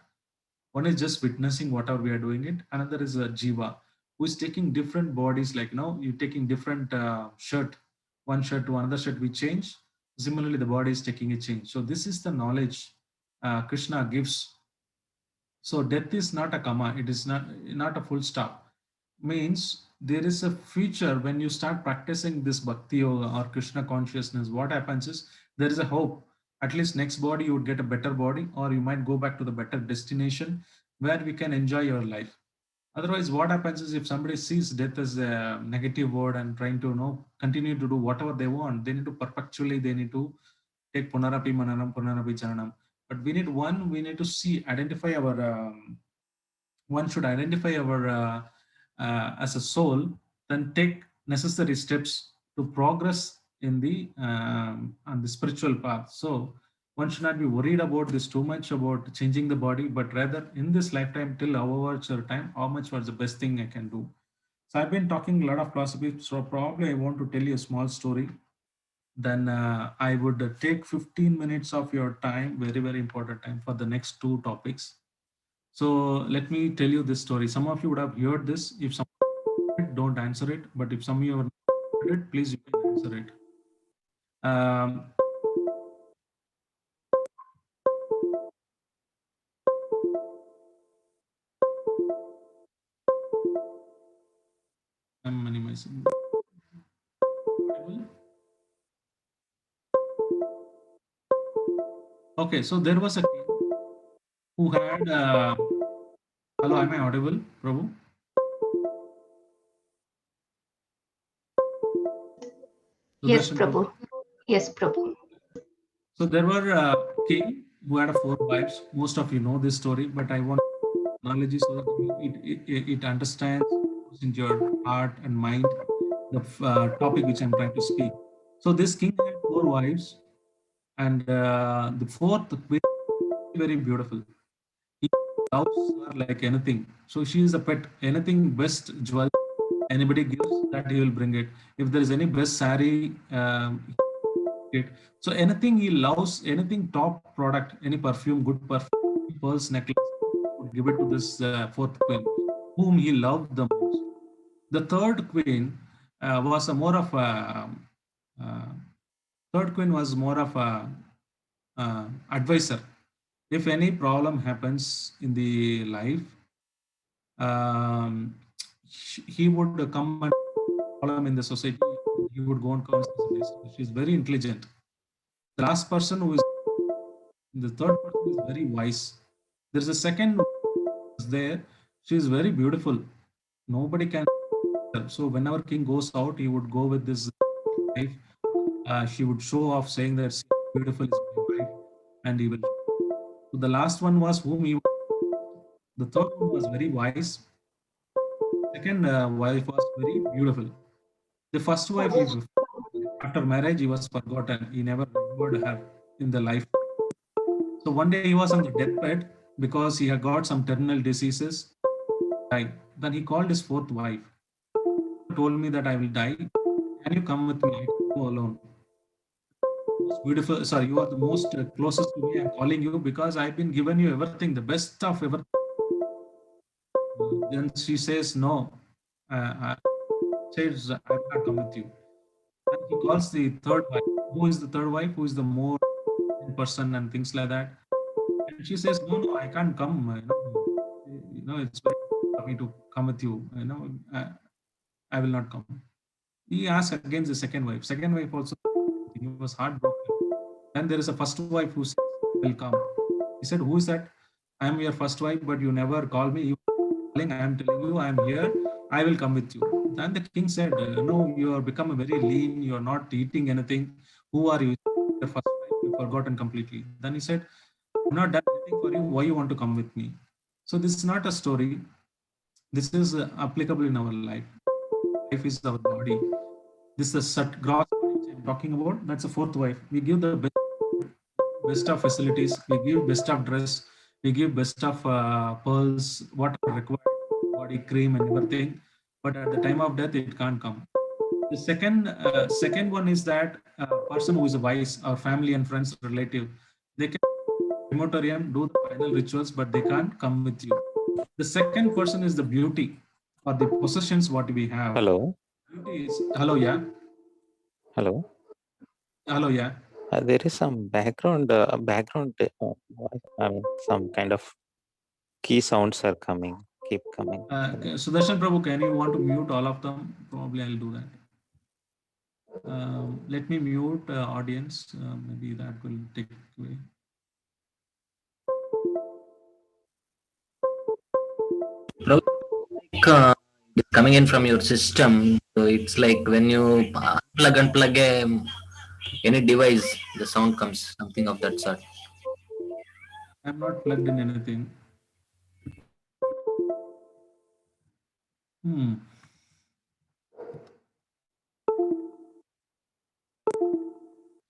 One is just witnessing whatever we are doing it. Another is a Jiva, who is taking different bodies, like you're taking different shirt, one shirt to another shirt, we change. Similarly, the body is taking a change. So this is the knowledge Krishna gives. So death is not a comma, it is not a full stop. Means there is a future when you start practicing this bhakti yoga or Krishna consciousness. What happens is there is a hope. At least next body you would get a better body, or you might go back to the better destination where we can enjoy your life. Otherwise, what happens is if somebody sees death as a negative word and trying to continue to do whatever they want, they need to perpetually, they need to take punarapi mananam, punarapi jananam. But we need to see, identify our, one should identify our as a soul, then take necessary steps to progress in on the spiritual path. So one should not be worried about this too much about changing the body, but rather in this lifetime, till our time, how much was the best thing I can do. So I've been talking a lot of philosophy, so probably I want to tell you a small story. Then I would take 15 minutes of your time, very, very important time, for the next two topics. So let me tell you this story. Some of you would have heard this. If some don't answer it. But if some of you have it, please you can answer it. I'm minimizing. Okay, so there was a king who had. Hello, am I audible, Prabhu? Yes, Sudarshan Prabhu. Yes, Prabhu. So there were a king who had 4 wives. Most of you know this story, but I want knowledge so that it understands in your heart and mind the topic which I'm trying to speak. So this king had 4 wives, and the fourth queen very beautiful. He loves her like anything. So she is a pet. Anything best jewel anybody gives, that he will bring it. If there is any best saree, it. So anything he loves, anything top product, any perfume, good perfume, pearls necklace, would give it to this fourth queen, whom he loved the most. The third queen was a more of a uh, third queen was more of a advisor. If any problem happens in the life, um, he would come and problem in the society. He would go and counsel. She's very intelligent. The last person who is the third person is very wise. There's a second there. She is very beautiful. Nobody can. So whenever king goes out, he would go with this wife. She would show off, saying that beautiful is my wife, and he will. So the last one was whom he. The third one was very wise. Second wife was very beautiful. The first wife, after marriage, he was forgotten. He never remembered her in the life. So one day he was on the deathbed because he had got some terminal diseases. Died. Then he called his fourth wife. Told me that I will die. Can you come with me? I can't go alone. Most beautiful. Sorry, you are the most closest to me. I'm calling you because I've been given you everything, the best of everything. Then she says no. Says I will not come with you. And he calls the third wife. Who is the third wife? Who is the more person and things like that? And she says, no, I can't come. It's very hard for me to come with you. I will not come. He asked against the second wife. Second wife also, he was heartbroken. Then there is a first wife who says, will come. He said, who is that? I am your first wife, but you never call me. I am telling you, I am here. I will come with you. Then the king said, no, you are become very lean. You are not eating anything. Who are you? Your first wife, you forgotten completely. Then he said, I'm not done anything for you. Why you want to come with me? So this is not a story. This is applicable in our life. Life is our body. This is a gross body I'm talking about. That's a fourth wife. We give the best of facilities. We give best of dress. We give best of pearls, what are required, body cream and everything. But at the time of death, it can't come. The second one is that person who is a wise, our family and friends, relative, they can crematorium, do the final rituals, but they can't come with you. The second person is the beauty or the possessions what we have. Hello. Beauty is hello, yeah. Hello. Hello, yeah. There is some background. Some kind of key sounds are coming. Keep coming. Sudarshan Prabhu, can you want to mute all of them? Probably I'll do that. Let me mute audience. Maybe that will take away. It's coming in from your system. So it's like when you plug and plug any device, the sound comes, something of that sort. I'm not plugged in anything.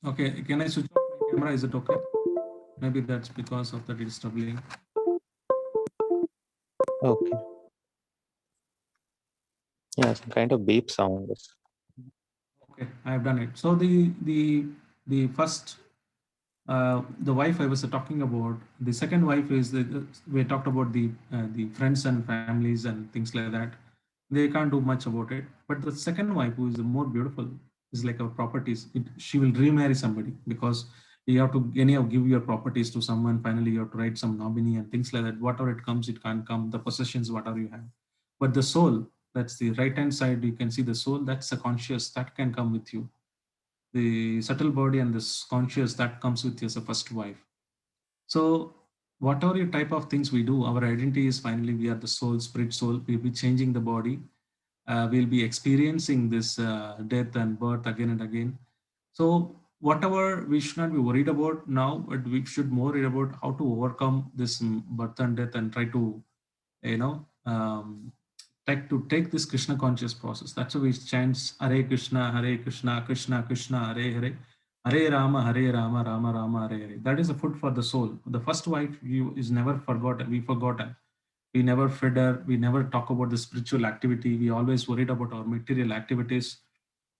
Okay, can I switch off my camera? Is it okay? Maybe that's because of that it's troubling. Okay. Yeah, some kind of beep sound. Okay, I have done it. So the first the wife I was talking about. The second wife is we talked about the friends and families and things like that. They can't do much about it. But the second wife, who is more beautiful, is like our properties. She will remarry somebody because you have to anyhow give your properties to someone. Finally, you have to write some nominee and things like that. Whatever it comes, it can't come. The possessions, whatever you have. But the soul, that's the right hand side. You can see the soul. That's the conscious that can come with you. The subtle body and this conscious that comes with you as a first wife. So whatever your type of things we do, our identity is finally we are the soul, spirit soul. We'll be changing the body. We'll be experiencing this death and birth again and again. So whatever we should not be worried about now, but we should more worry about how to overcome this birth and death and try to, you know, like to take this Krishna conscious process. That's why we chant Hare Krishna, Krishna Krishna, Hare Hare. Hare Rama, Rama Rama, Hare Hare. That is a food for the soul. The first wife is never forgotten. We forgotten. We never fed her. We never talk about the spiritual activity. We always worried about our material activities.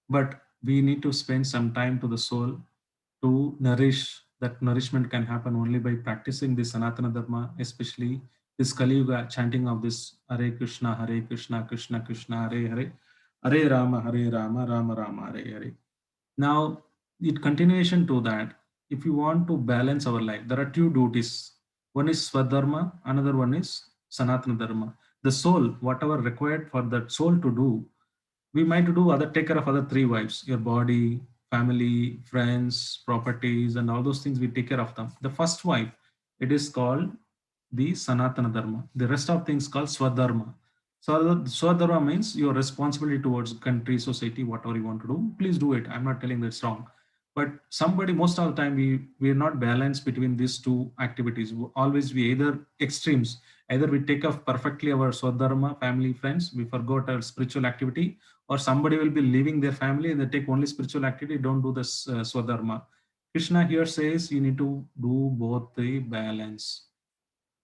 But we need to spend some time to the soul to nourish. That nourishment can happen only by practicing this Sanatana Dharma, especially this Kali Yuga chanting of this Hare Krishna, Krishna Krishna, Hare Hare. Hare Rama, Rama Rama, Hare Hare. Now, in continuation to that, if you want to balance our life, there are two duties. One is Swadharma, another one is Sanatana Dharma. The soul, whatever required for that soul to do, we might do other take care of other three wives, your body, family, friends, properties, and all those things we take care of them. The first wife, it is called the Sanatana Dharma. The rest of things called Swadharma. So Swadharma means your responsibility towards country, society, whatever you want to do, please do it. I'm not telling that's wrong. But somebody, most of the time, we are not balanced between these two activities. Always we either extremes. Either we take off perfectly our Swadharma, family, friends, we forgot our spiritual activity, or somebody will be leaving their family and they take only spiritual activity, don't do this Swadharma. Krishna here says you need to do both the balance.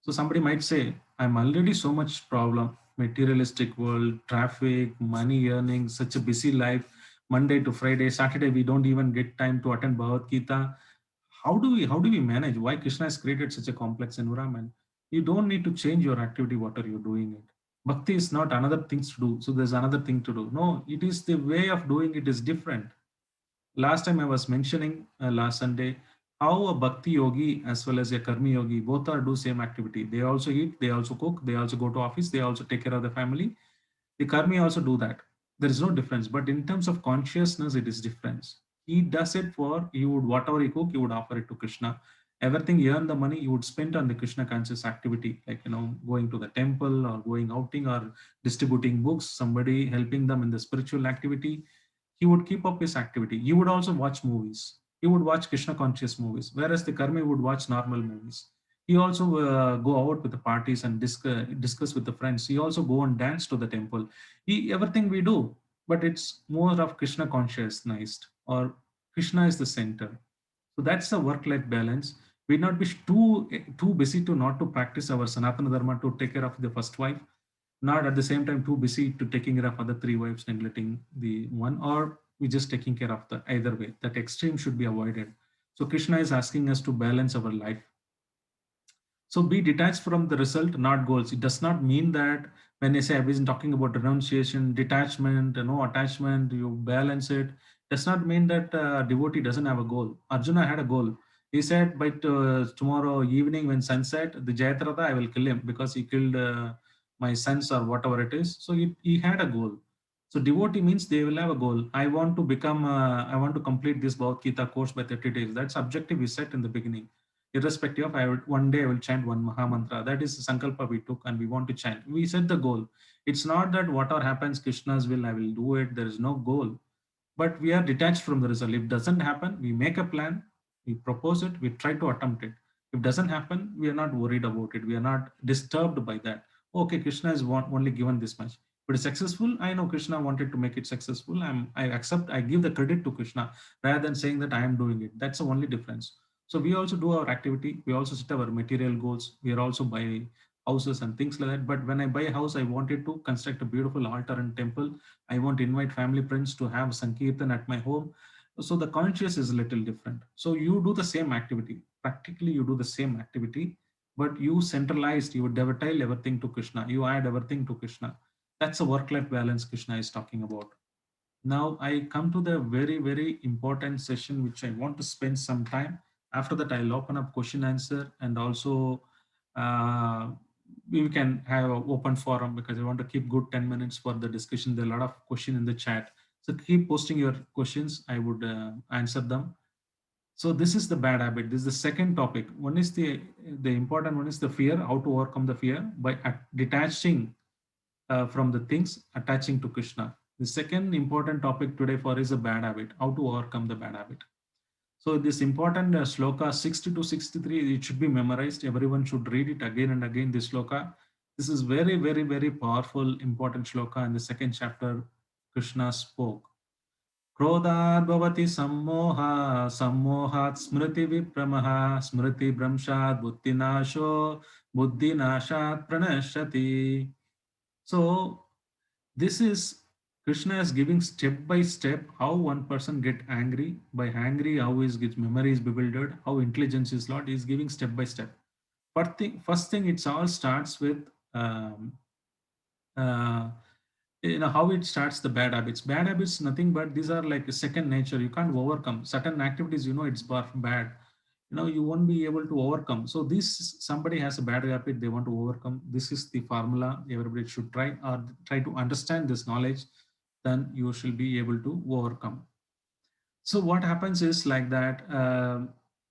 So somebody might say, I'm already so much problem, materialistic world, traffic, money earning, such a busy life, Monday to Friday, Saturday, we don't even get time to attend Bhagavad Gita. How do we manage? Why Krishna has created such a complex environment? You don't need to change your activity, what are you doing it? Bhakti is not another things to do. So there's another thing to do. No, it is the way of doing it is different. Last time I was mentioning last Sunday, how a bhakti yogi as well as a karmi yogi both are do same activity. They also eat, they also cook, they also go to office, they also take care of the family. The karmi also do that. There is no difference, but in terms of consciousness, it is different. He does it for you would whatever he cook, you would offer it to Krishna. Everything you earn the money, you would spend on the Krishna conscious activity, like going to the temple or going outing or distributing books, somebody helping them in the spiritual activity. He would keep up his activity. You would also watch movies. He would watch Krishna conscious movies, whereas the karmi would watch normal movies. He also go out with the parties and discuss with the friends. He also go and dance to the temple. Everything we do, but it's more of Krishna consciousness or Krishna is the center. So that's the work-life balance. We not be too busy to not to practice our Sanatana Dharma to take care of the first wife, not at the same time too busy to taking care of other three wives, neglecting the one, or we just taking care of the either way. That extreme should be avoided. So Krishna is asking us to balance our life. So be detached from the result, not goals. It does not mean that when I say I've been talking about renunciation, detachment, no attachment, you balance it. Does not mean that devotee doesn't have a goal. Arjuna had a goal. He said by tomorrow evening when sunset, the Jayadratha, I will kill him because he killed my sons or whatever it is. So he had a goal. So devotee means they will have a goal. I want to complete this Bhagavad Gita course by 30 days. That's objective we set in the beginning. Irrespective of one day I will chant one Maha Mantra. That is the Sankalpa we took and we want to chant. We set the goal. It's not that whatever happens, Krishna's will, I will do it. There is no goal. But we are detached from the result. If it doesn't happen, we make a plan, we propose it, we try to attempt it. If it doesn't happen, we are not worried about it. We are not disturbed by that. Okay, Krishna has only given this much. But it's successful. I know Krishna wanted to make it successful. I give the credit to Krishna rather than saying that I am doing it. That's the only difference. So we also do our activity. We also set our material goals. We are also buy houses and things like that. But when I buy a house, I wanted to construct a beautiful altar and temple. I want to invite family friends to have Sankirtan at my home. So the conscious is a little different. So you do the same activity. Practically, you do the same activity, but you centralized, you devotile everything to Krishna. You add everything to Krishna. That's a work-life balance Krishna is talking about. Now I come to the very, very important session, which I want to spend some time. After that, I'll open up question answer, and also uh, we can have an open forum because I want to keep good 10 minutes for the discussion. There are a lot of question in the chat. So keep posting your questions. I would answer them. So this is the bad habit. This is the second topic. One is the important one is the fear, how to overcome the fear by detaching from the things, attaching to Krishna. The second important topic today for is a bad habit, how to overcome the bad habit. So this important sloka 60 to 63, it should be memorized. Everyone should read it again and again, this sloka. This is very, very, very powerful, important shloka in the second chapter. Krishna spoke. क्रोधात् भवति सम्मोहः सम्मोहात् स्मृति विभ्रमः स्मृति भ्रंशात् बुद्धिनाशो बुद्धिनाशात् प्रणश्यति. So this is Krishna is giving step by step how one person get angry. By angry, how his memory is bewildered, how intelligence is lost. He is giving step by step. First thing, it all starts with how it starts the bad habits. Bad habits, nothing but these are like a second nature. You can't overcome certain activities. It's bad. You won't be able to overcome. So this somebody has a bad habit they want to overcome. This is the formula everybody should try to understand this knowledge. Then you shall be able to overcome. So what happens is like that.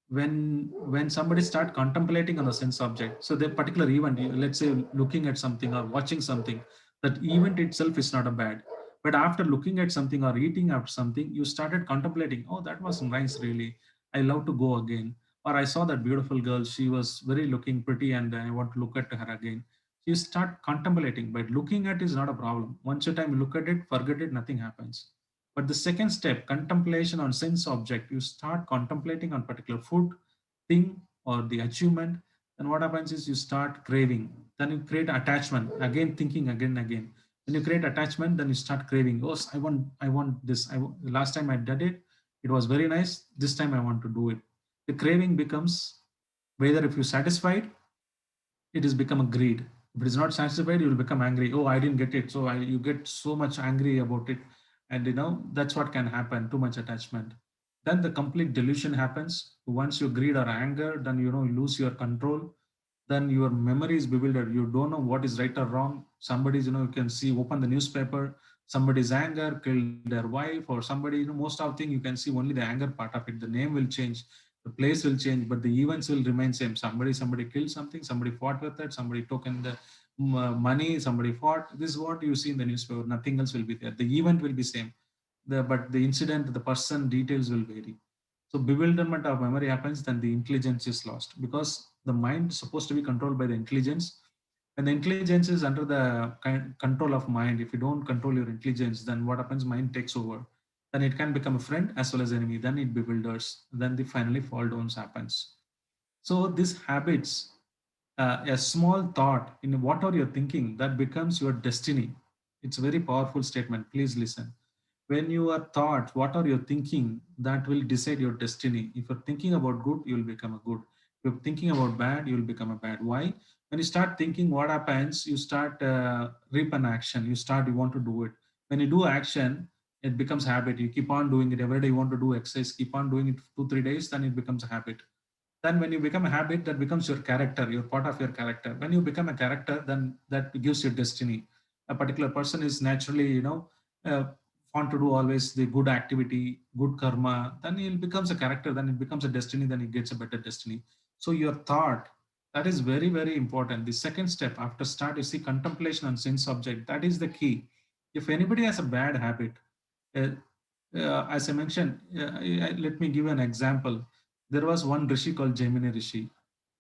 When somebody start contemplating on the sense object, so the particular event, let's say looking at something or watching something, that event itself is not a bad, but after looking at something or eating after something, you started contemplating, oh, that was nice, really, I love to go again, or I saw that beautiful girl, she was very looking pretty and I want to look at her again. You start contemplating, but looking at is not a problem. Once a time you look at it, forget it, nothing happens. But the second step, contemplation on sense object, you start contemplating on particular food, thing, or the achievement. Then what happens is you start craving. Then you create attachment. Again, thinking again and again. When you create attachment, then you start craving. Oh, I want this. The last time I did it, it was very nice. This time I want to do it. The craving becomes, whether if you're satisfied, it has become a greed. If it is not satisfied, you will become angry. Oh, I didn't get it. So you get so much angry about it. And that's what can happen, too much attachment. Then the complete delusion happens. Once you greed or anger, then you lose your control. Then your memory is bewildered. You don't know what is right or wrong. Somebody's, you can see, open the newspaper, somebody's anger killed their wife, or somebody, most of the thing you can see only the anger part of it. The name will change, the place will change, but the events will remain same. Somebody killed something, somebody fought with it, somebody took in the money, somebody fought. This is what you see in the newspaper. Nothing else will be there. The event will be same, but the incident, the person, details will vary. So bewilderment of memory happens, then the intelligence is lost, because the mind is supposed to be controlled by the intelligence. When the intelligence is under the control of mind, if you don't control your intelligence, then what happens? Mind takes over. Then it can become a friend as well as enemy. Then it bewilders. Then the finally fall downs happens. So these habits, a small thought in what are you thinking, that becomes your destiny. It's a very powerful statement. Please listen. When you are thought, what are you thinking, that will decide your destiny. If you're thinking about good, you will become a good. If you're thinking about bad, you will become a bad. Why? When you start thinking, what happens? You start reap an action. You want to do it. When you do action, it becomes habit. You keep on doing it every day. You want to do exercise, keep on doing it 2-3 days, then it becomes a habit. Then when you become a habit, that becomes your character, you're part of your character. When you become a character, then that gives you destiny. A particular person is naturally, want to do always the good activity, good karma, then he becomes a character, then it becomes a destiny, then he gets a better destiny. So your thought, that is very, very important. The second step after start, you see contemplation on sense object, that is the key. If anybody has a bad habit, as I mentioned, let me give an example. There was one Rishi called Jaimini Rishi.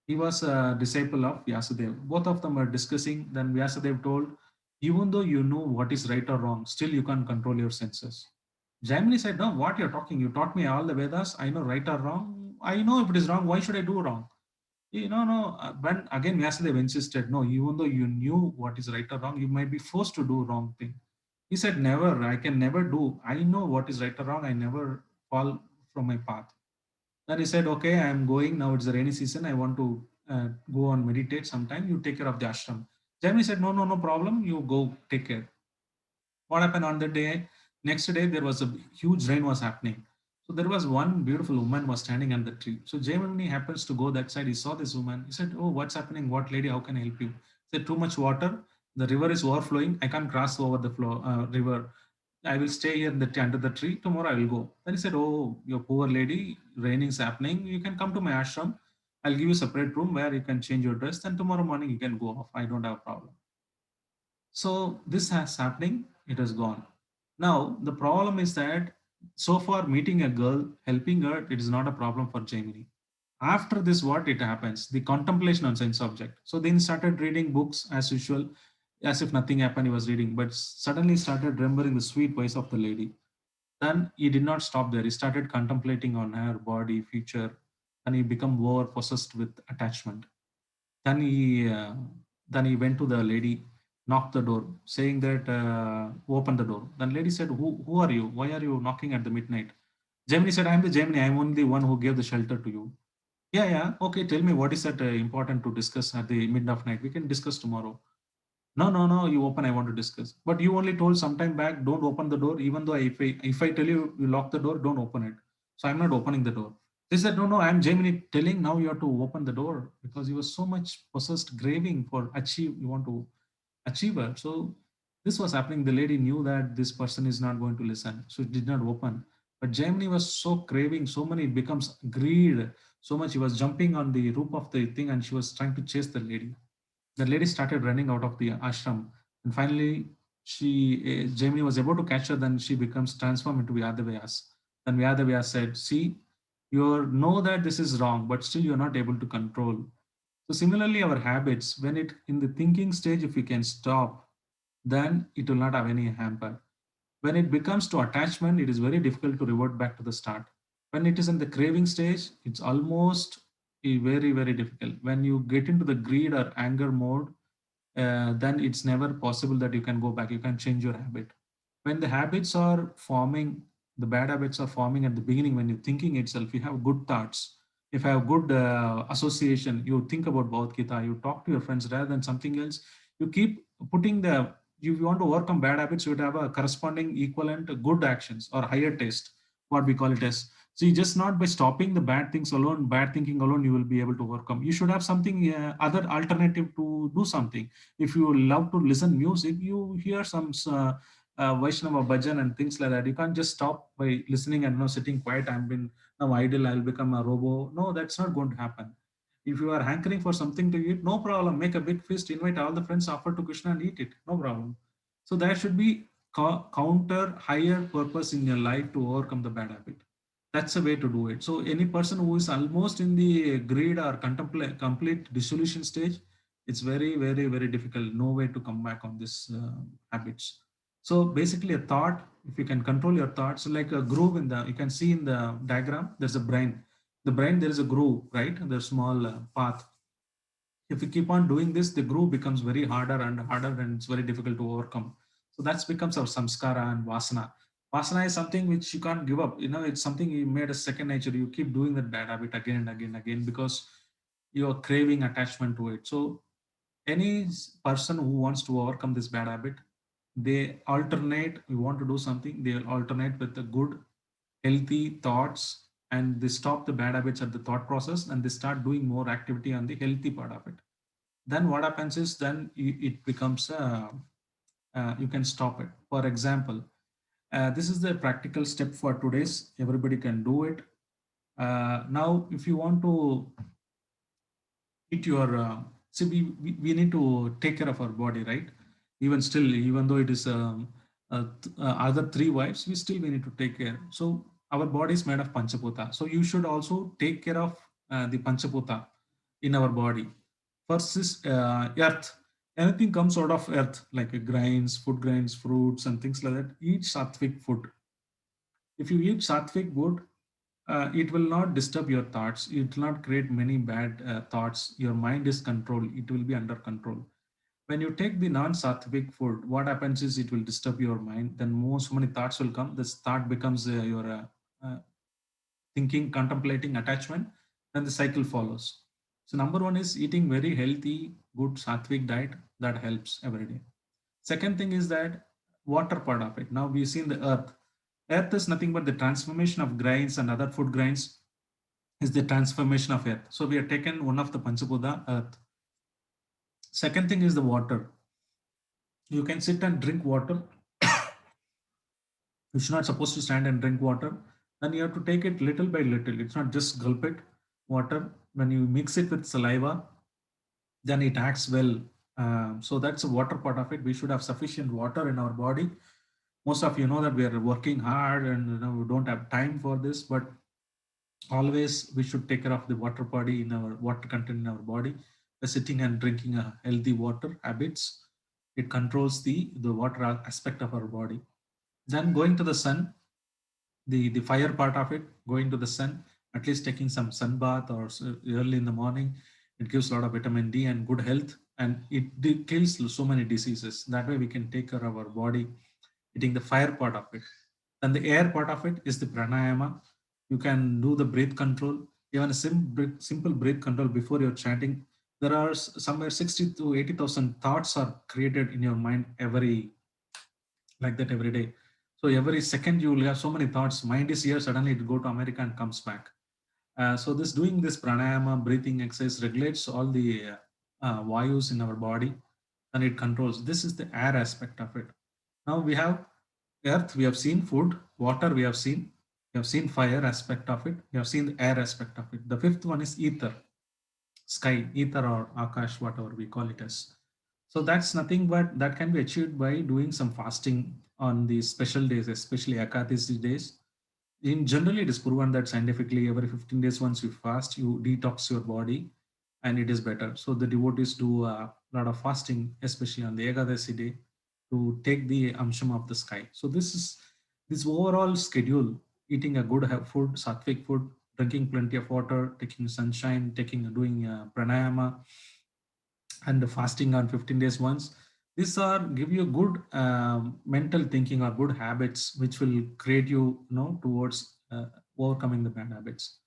He was a disciple of Vyasadeva. Both of them were discussing. Then Vyasadeva told, even though you know what is right or wrong, still you can't control your senses. Jaimini said, no, what you're talking? You taught me all the Vedas. I know right or wrong. I know if it is wrong, why should I do wrong? No. When again Vyasadeva insisted, no, even though you knew what is right or wrong, you might be forced to do wrong thing. He said, never, I can never do. I know what is right or wrong. I never fall from my path. Then he said, okay, I am going. Now it's the rainy season. I want to go and meditate sometime. You take care of the ashram. Jaimini said, no problem. You go take care. What happened on the day? Next day, there was a huge rain was happening. So there was one beautiful woman was standing on the tree. So Jaimini happens to go that side. He saw this woman. He said, "Oh, what's happening? What lady? How can I help you?" He said, "Too much water. The river is overflowing. I can't cross over the river. I will stay here in under the tree. Tomorrow I will go." Then he said, "Oh, your poor lady, rain is happening. You can come to my ashram. I'll give you a separate room where you can change your dress. Then tomorrow morning you can go off. I don't have a problem." So this has happening. It has gone. Now the problem is that so far meeting a girl, helping her, it is not a problem for Jaimini. After this, what it happens? The contemplation on sense object. So then he started reading books as usual, as if nothing happened. He was reading, but suddenly started remembering the sweet voice of the lady. Then he did not stop there. He started contemplating on her body, future, and he become over possessed with attachment. Then he went to the lady, knocked the door, saying that open the door. Then lady said, who are you? Why are you knocking at the midnight? Gemini said, I'm the Gemini. I'm only the one who gave the shelter to you. Yeah, yeah. Okay, tell me what is that important to discuss at the mid of night? We can discuss tomorrow. No, no, no. You open. I want to discuss. But you only told some time back, don't open the door. Even though if I tell you you lock the door, don't open it. So I'm not opening the door. They said, no, no. I'm Gemini telling now you have to open the door because you were so much possessed, craving for achieve. You want to achieve her. So this was happening. The lady knew that this person is not going to listen, so it did not open. But Gemini was so craving, so many it becomes greed so much. He was jumping on the roof of the thing and she was trying to chase the lady. The lady started running out of the ashram, and finally, Jaimini was about to catch her. Then she becomes transformed into Vyadavyas. Then Vyadavyas said, "See, you know that this is wrong, but still you're not able to control." So similarly, our habits, when it in the thinking stage, if we can stop, then it will not have any hamper. When it becomes to attachment, it is very difficult to revert back to the start. When it is in the craving stage, it's almost very, very difficult. When you get into the greed or anger mode, then it's never possible that you can go back. You can change your habit. When the habits are forming, the bad habits are forming at the beginning, when you're thinking itself, you have good thoughts. If you have good association, you think about Bhagavad Gita, you talk to your friends rather than something else. You keep putting if you want to overcome bad habits, you would have a corresponding equivalent good actions or higher taste, what we call it as. So you just not by stopping the bad things alone, bad thinking alone, you will be able to overcome. You should have something other alternative to do something. If you love to listen music, you hear some Vaishnava bhajan and things like that. You can't just stop by listening and sitting quiet. I'm been now idle. I'll become a robo. No, that's not going to happen. If you are hankering for something to eat, no problem. Make a big feast. Invite all the friends. Offer to Krishna and eat it. No problem. So there should be counter higher purpose in your life to overcome the bad habit. That's a way to do it. So any person who is almost in the greed or complete dissolution stage, it's very, very, very difficult. No way to come back on this habits. So basically a thought, if you can control your thoughts, like a groove you can see in the diagram, there's a brain. The brain, there is a groove, right? There's small path. If you keep on doing this, the groove becomes very harder and harder and it's very difficult to overcome. So that becomes our samskara and vasana. Vasana is something which you can't give up. It's something you made a second nature. You keep doing that bad habit again and again and again because you're craving attachment to it. So any person who wants to overcome this bad habit, they alternate. You want to do something, they alternate with the good, healthy thoughts, and they stop the bad habits at the thought process and they start doing more activity on the healthy part of it. Then what happens is then it becomes you can stop it. For example, this is the practical step for today's. Everybody can do it. Now, if you want to eat your, see, we need to take care of our body, right? Even still, even though it is other three wives, we need to take care. So our body is made of Panchaputa. So you should also take care of the Panchaputa in our body. First is earth. Anything comes out of earth, like grains, food grains, fruits, and things like that. Eat sattvic food. If you eat sattvic food, it will not disturb your thoughts. It will not create many bad thoughts. Your mind is controlled. It will be under control. When you take the non-sattvic food, what happens is it will disturb your mind. Then so many thoughts will come. This thought becomes your thinking, contemplating, attachment. Then the cycle follows. So number one is eating very healthy, good sattvic diet that helps every day. Second thing is that water part of it. Now we've seen the earth. Earth is nothing but the transformation of grains and other food grains is the transformation of earth. So we have taken one of the Panchabhuta, earth. Second thing is the water. You can sit and drink water. You're not supposed to stand and drink water. Then you have to take it little by little. It's not just gulp it. Water, when you mix it with saliva, then it acts well. So that's the water part of it. We should have sufficient water in our body. Most of you know that we are working hard and we don't have time for this, but always we should take care of the water body in our water content in our body by sitting and drinking a healthy water habits. It controls the water aspect of our body. Then going to the sun, the fire part of it, going to the sun, at least taking some sun bath or early in the morning, it gives a lot of vitamin D and good health, and it kills so many diseases. That way we can take care of our body, eating the fire part of it. And the air part of it is the pranayama. You can do the breath control, even a simple breath control before you're chanting. There are somewhere 60 to 80,000 thoughts are created in your mind every day. So every second you will have so many thoughts. Mind is here, suddenly it go to America and comes back. So doing this pranayama breathing exercise regulates all the vayus in our body, and it controls. This is the air aspect of it. Now we have earth, we have seen food, water, we have seen fire aspect of it, we have seen the air aspect of it. The fifth one is ether, sky, ether or akash, whatever we call it as. So that's nothing but that can be achieved by doing some fasting on these special days, especially Ekadasi days. In generally, it is proven that scientifically every 15 days once you fast, you detox your body and it is better. So the devotees do a lot of fasting, especially on the Ekadasi day, to take the amsham of the sky. So this overall schedule, eating a good food, sattvic food, drinking plenty of water, taking sunshine, doing pranayama, and the fasting on 15 days once. These are give you good mental thinking or good habits, which will create you, towards overcoming the bad habits.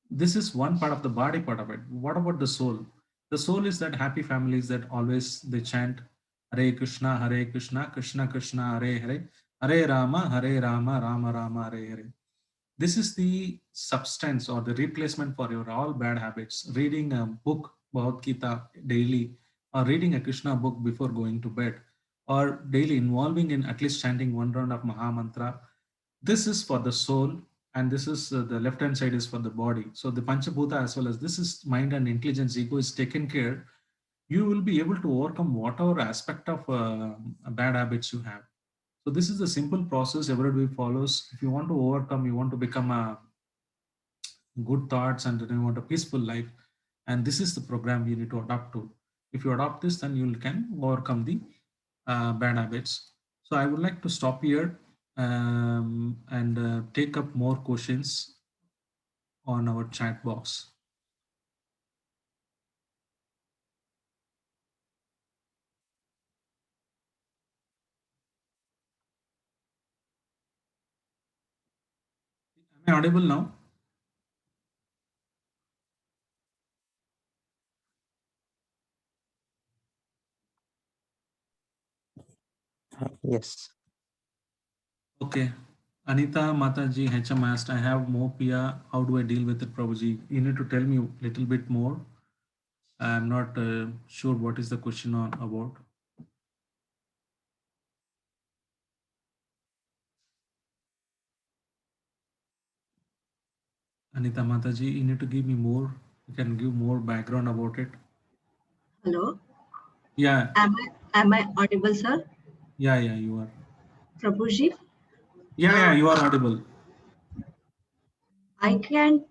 This is one part of the body part of it. What about the soul? The soul is that happy families that always they chant Hare Krishna, Krishna Krishna, Hare Hare, Hare Rama, Rama Rama, Hare Hare. This is the substance or the replacement for your all bad habits. Reading a book, Bhagavad Gita, daily, or reading a Krishna book before going to bed, or daily involving in at least chanting one round of Maha Mantra. This is for the soul, and this is the left hand side is for the body. So the Panchabhuta as well as this is mind and intelligence, ego is taken care. You will be able to overcome whatever aspect of bad habits you have. So this is the simple process everybody follows. If you want to overcome, you want to become a good thoughts and you want a peaceful life, and this is the program you need to adapt to. If you adopt this, then you can overcome the bad habits. So I would like to stop here and take up more questions on our chat box. Am I audible now? Yes. Okay. Anita Mataji HM asked, I have myopia. How do I deal with it, Prabhuji? You need to tell me a little bit more. I'm not sure what is the question on about. Anita Mataji, you need to give me more. You can give more background about it. Hello. Yeah. Am I audible, sir? Yeah, you are. Prabhuji? Yeah, you are audible. I can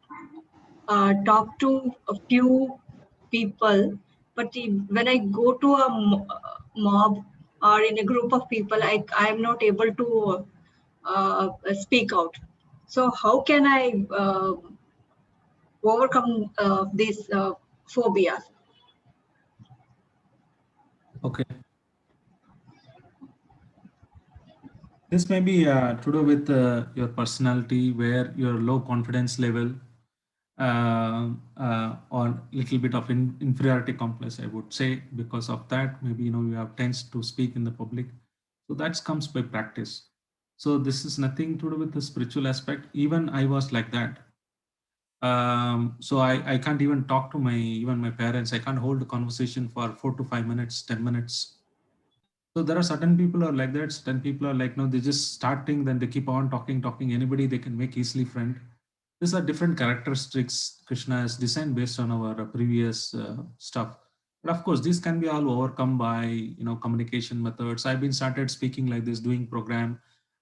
talk to a few people, but when I go to a mob or in a group of people, I am not able to speak out. So how can I overcome these phobias? Okay. This may be to do with your personality, where your low confidence level or little bit of inferiority complex, I would say. Because of that, maybe you have tends to speak in the public. So that comes by practice. So this is nothing to do with the spiritual aspect. Even I was like that. So I can't even talk to even my parents. I can't hold a conversation for 4 to 5 minutes, 10 minutes. So there are certain people are like that. Certain people are like, no, they just starting, then they keep on talking. Anybody they can make easily friend. These are different characteristics Krishna has designed based on our previous stuff. But of course, these can be all overcome by communication methods. I've been started speaking like this, doing program,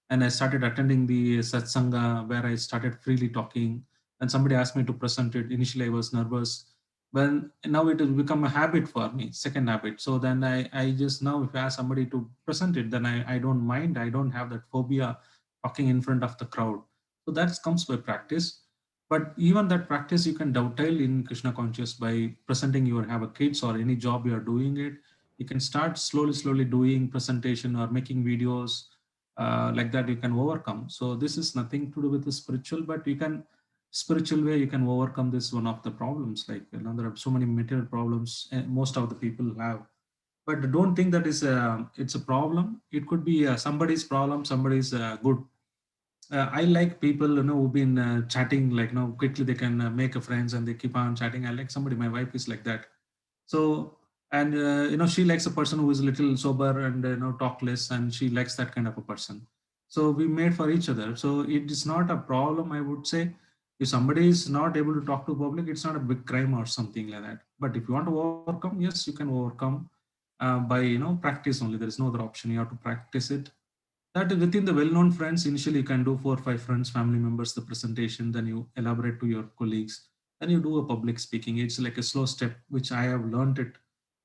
and I started attending the satsanga where I started freely talking. And somebody asked me to present it. Initially, I was nervous. But now it has become a habit for me, second habit. So then I just now, if I ask somebody to present it, then I don't mind. I don't have that phobia talking in front of the crowd. So that comes by practice. But even that practice you can dovetail in Krishna conscious by presenting your have a kids or any job you are doing it. You can start slowly doing presentation or making videos like that you can overcome. So this is nothing to do with the spiritual, but you can spiritual way you can overcome this one of the problems. Like there are so many material problems most of the people have. But don't think that is it's a problem. It could be somebody's problem, somebody's good. I like people who've been chatting like quickly they can make a friends and they keep on chatting. I like somebody. My wife is like that. So and she likes a person who is a little sober and talk less, and she likes that kind of a person. So we made for each other. So it is not a problem, I would say. If somebody is not able to talk to public, it's not a big crime or something like that. But if you want to overcome, yes, you can overcome by practice only. There is no other option. You have to practice it. That within the well-known friends, initially you can do 4 or 5 friends, family members, the presentation, then you elaborate to your colleagues, then you do a public speaking. It's like a slow step, which I have learned it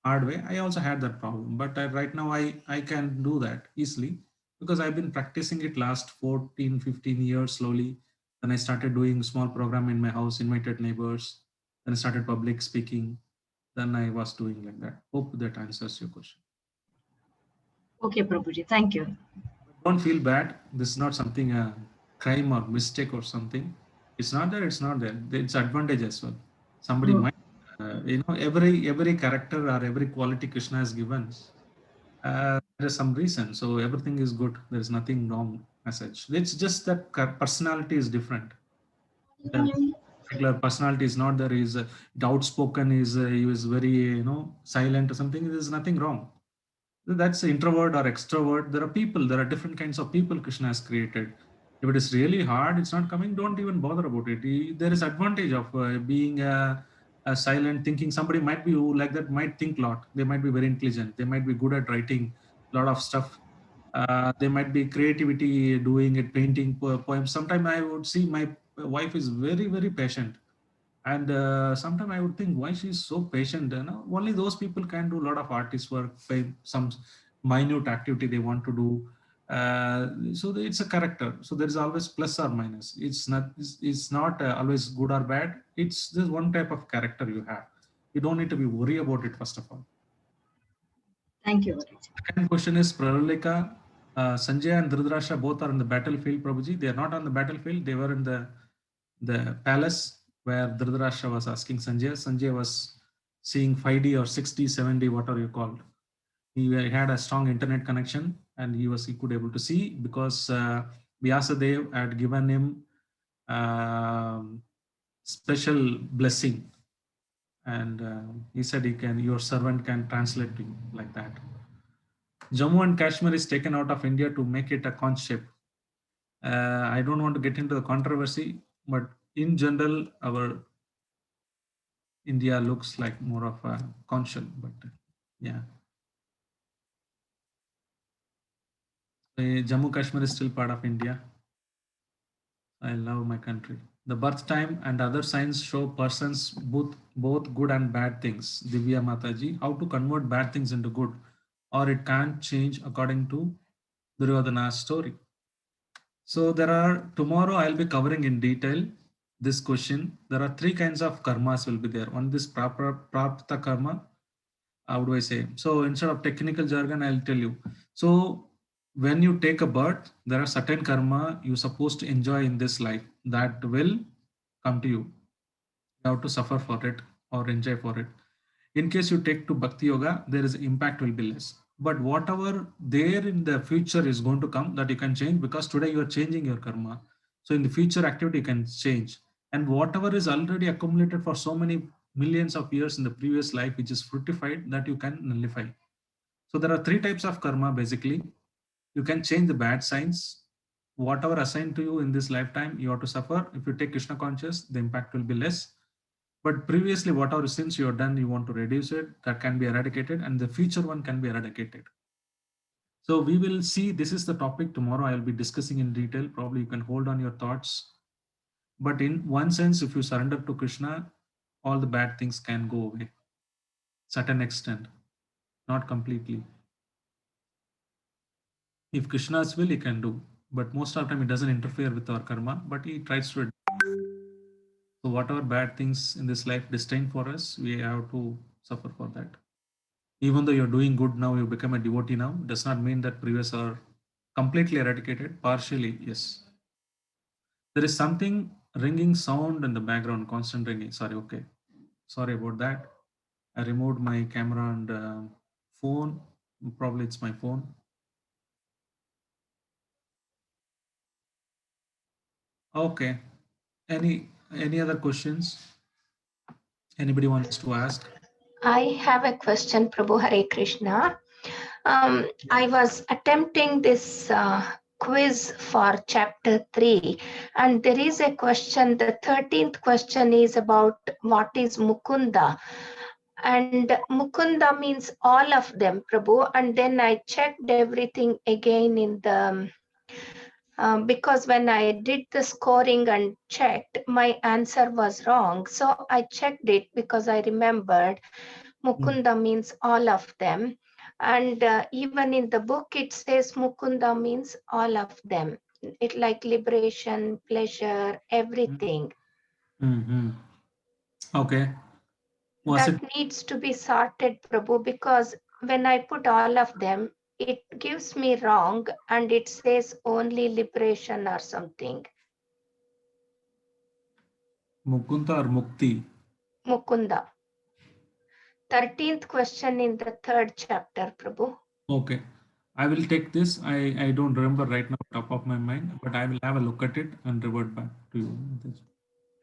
hard way. I also had that problem, but right now I can do that easily because I've been practicing it last 14, 15 years slowly. Then I started doing small program in my house, invited neighbors, then I started public speaking. Then I was doing like that. Hope that answers your question. Okay, Prabhuji, thank you. Don't feel bad. This is not something a crime or mistake or something. It's not there. It's not there. It's advantage as well. Somebody might, every character or every quality Krishna has given. There is some reason. So everything is good. There is nothing wrong as such. It's just that personality is different. The particular personality is not there. Is outspoken. He is very silent or something. There is nothing wrong. That's introvert or extrovert. There are people, there are different kinds of people Krishna has created. If it is really hard, it's not coming, don't even bother about it. There is advantage of being a silent thinking. Somebody might be who like that, might think a lot. They might be very intelligent. They might be good at writing a lot of stuff. They might be creativity, doing it, painting poems. Sometimes I would see my wife is very patient. And sometimes I would think why she's so patient. Only those people can do a lot of artist work by some minute activity they want to do. So it's a character. So there is always plus or minus. It's not always good or bad. It's just one type of character you have. You don't need to be worried about it first of all. Thank you. Second question is Pralika. Sanjay and Dhritarashtra both are in the battlefield, Prabhuji. They are not on the battlefield. They were in the palace where Dhritarashtra was asking Sanjay. Sanjay was seeing 5D or 6D, 7D, whatever you called. He had a strong internet connection and he could able to see because Vyasadev had given him special blessing. And he said your servant can translate to you like that. Jammu and Kashmir is taken out of India to make it a conch shape. I don't want to get into the controversy, but in general, our India looks like more of a conch shell, but yeah. Jammu Kashmir is still part of India. I love my country. The birth time and other signs show persons both good and bad things. Divya Mataji, how to convert bad things into good, or it can't change according to Duryodhana's story. So tomorrow I'll be covering in detail this question. There are 3 kinds of karmas will be there. One is prapta karma. How do I say? So instead of technical jargon, I'll tell you. So when you take a birth, there are certain karma you're supposed to enjoy in this life that will come to you. You have to suffer for it or enjoy for it. In case you take to Bhakti Yoga, there is impact will be less. But whatever there in the future is going to come, that you can change, because today you are changing your karma. So in the future activity you can change. And whatever is already accumulated for so many millions of years in the previous life, which is fructified, that you can nullify. So there are 3 types of karma basically. You can change the bad signs. Whatever assigned to you in this lifetime, you have to suffer. If you take Krishna conscious, the impact will be less. But previously, whatever sins you have done, you want to reduce it, that can be eradicated, and the future one can be eradicated. So we will see, this is the topic tomorrow I will be discussing in detail. Probably you can hold on your thoughts. But in one sense, if you surrender to Krishna, all the bad things can go away. Certain extent, not completely. If Krishna's will, he can do. But most of the time, it doesn't interfere with our karma, but he tries to. So whatever bad things in this life destined for us, we have to suffer for that. Even though you're doing good now, you become a devotee now, does not mean that previous are completely eradicated. Partially, yes. There is something ringing sound in the background, constant ringing. Sorry, okay. Sorry about that. I removed my camera and phone. Probably it's my phone. Okay. Any other questions? Anybody wants to ask? I have a question, Prabhu. Hare Krishna. I was attempting this quiz for chapter 3, and there is a question. The 13th question is about what is Mukunda. And Mukunda means all of them, Prabhu. And then I checked everything again in the because when I did the scoring and checked, my answer was wrong. So I checked it because I remembered Mukunda means all of them. And even in the book, it says Mukunda means all of them. It like liberation, pleasure, everything. Mm-hmm. Okay. Was That needs to be sorted, Prabhu, because when I put all of them, it gives me wrong and it says only liberation or something. Mukunda or Mukti? Mukunda. 13th question in the 3rd chapter, Prabhu. Okay. I will take this. I don't remember right now top of my mind, but I will have a look at it and revert back to you.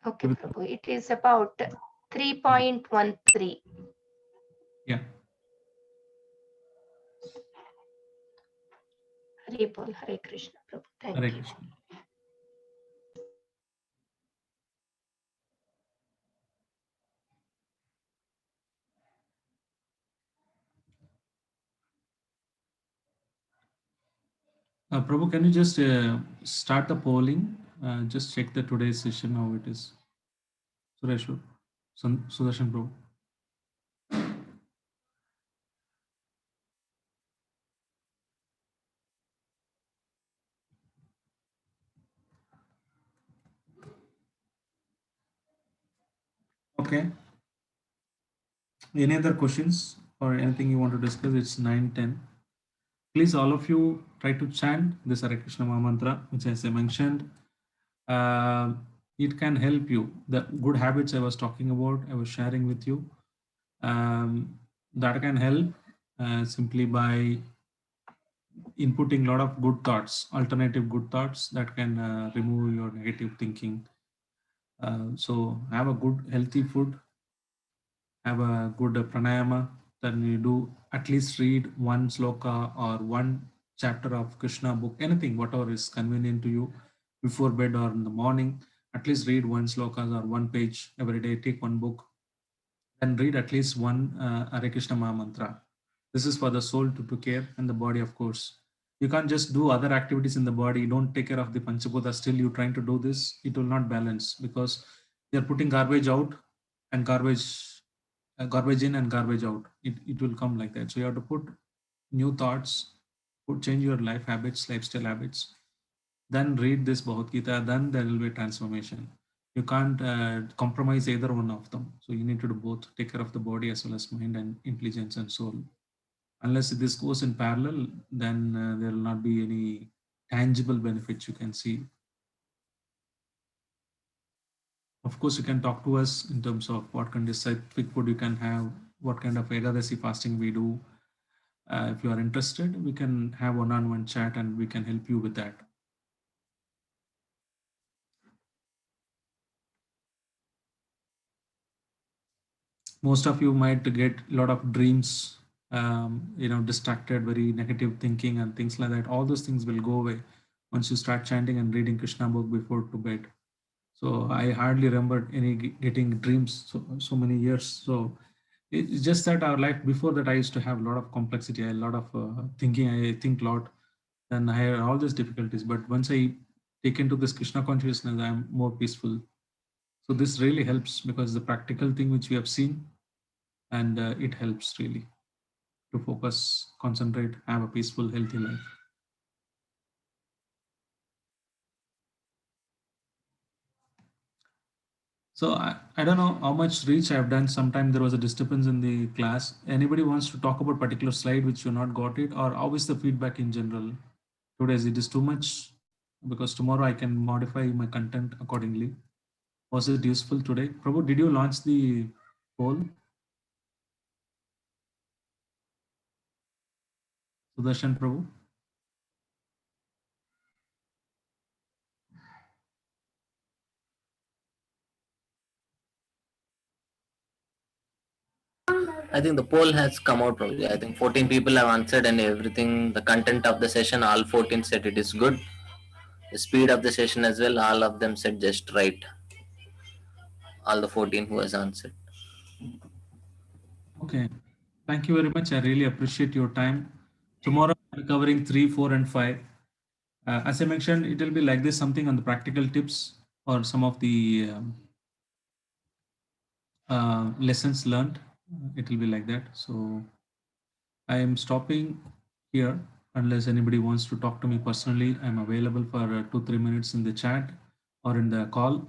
Okay, Prabhu. It is about 3.13. Yeah. Hare Bol, Hare Krishna, Prabhu. Thank Hare you. Krishna. Prabhu, can you just start the polling? Just check the today's session, how it is. Sureshwar, Sudarshan Prabhu. Okay. Any other questions or anything you want to discuss? It's 9:10. Please, all of you, try to chant this Hare Krishna Mahamantra, which as I mentioned. It can help you. The good habits I was talking about, I was sharing with you. That can help simply by inputting a lot of good thoughts, alternative good thoughts that can remove your negative thinking. So have a good healthy food, have a good pranayama, then you do at least read one sloka or one chapter of Krishna book, anything, whatever is convenient to you before bed or in the morning. At least read one slokas or one page every day, take one book and read at least one Hare Krishna Maha Mantra. This is for the soul to care and the body, of course. You can't just do other activities in the body. You don't take care of the Panchabhuta. Still, you're trying to do this. It will not balance because you're putting garbage out and garbage in and garbage out. It will come like that. So you have to put new thoughts, change your life habits, lifestyle habits. Then read this Bhagavad Gita. Then there will be transformation. You can't compromise either one of them. So you need to do both. Take care of the body as well as mind and intelligence and soul. Unless this goes in parallel, then there will not be any tangible benefits you can see. Of course, you can talk to us in terms of what kind of specific food you can have, what kind of Ekadasi fasting we do, If you are interested, we can have one-on-one chat and we can help you with that. Most of you might get a lot of dreams, distracted, very negative thinking and things like that. All those things will go away once you start chanting and reading Krishna book before to bed. So I hardly remember any getting dreams so many years. So it's just that our life before that, I used to have a lot of complexity, a lot of thinking. I think a lot, and I had all these difficulties. But once I take into this Krishna consciousness, I'm more peaceful. So this really helps because the practical thing which we have seen, and it helps really to focus, concentrate, have a peaceful, healthy life. So I don't know how much reach I've done. Sometime there was a disturbance in the class. Anybody wants to talk about particular slide which you not got it, or how is the feedback in general? Today it is too much, because tomorrow I can modify my content accordingly. Was it useful today? Prabhu, did you launch the poll? Sudarshan Prabhu? I think the poll has come out probably. I think 14 people have answered and everything, the content of the session, all 14 said it is good. The speed of the session as well, all of them said just right. All the 14 who has answered. Okay. Thank you very much. I really appreciate your time. Tomorrow I'm covering 3, 4, and 5. As I mentioned, it will be like this, something on the practical tips or some of the lessons learned. It will be like that. So I am stopping here unless anybody wants to talk to me personally. I'm available for 2-3 minutes in the chat or in the call.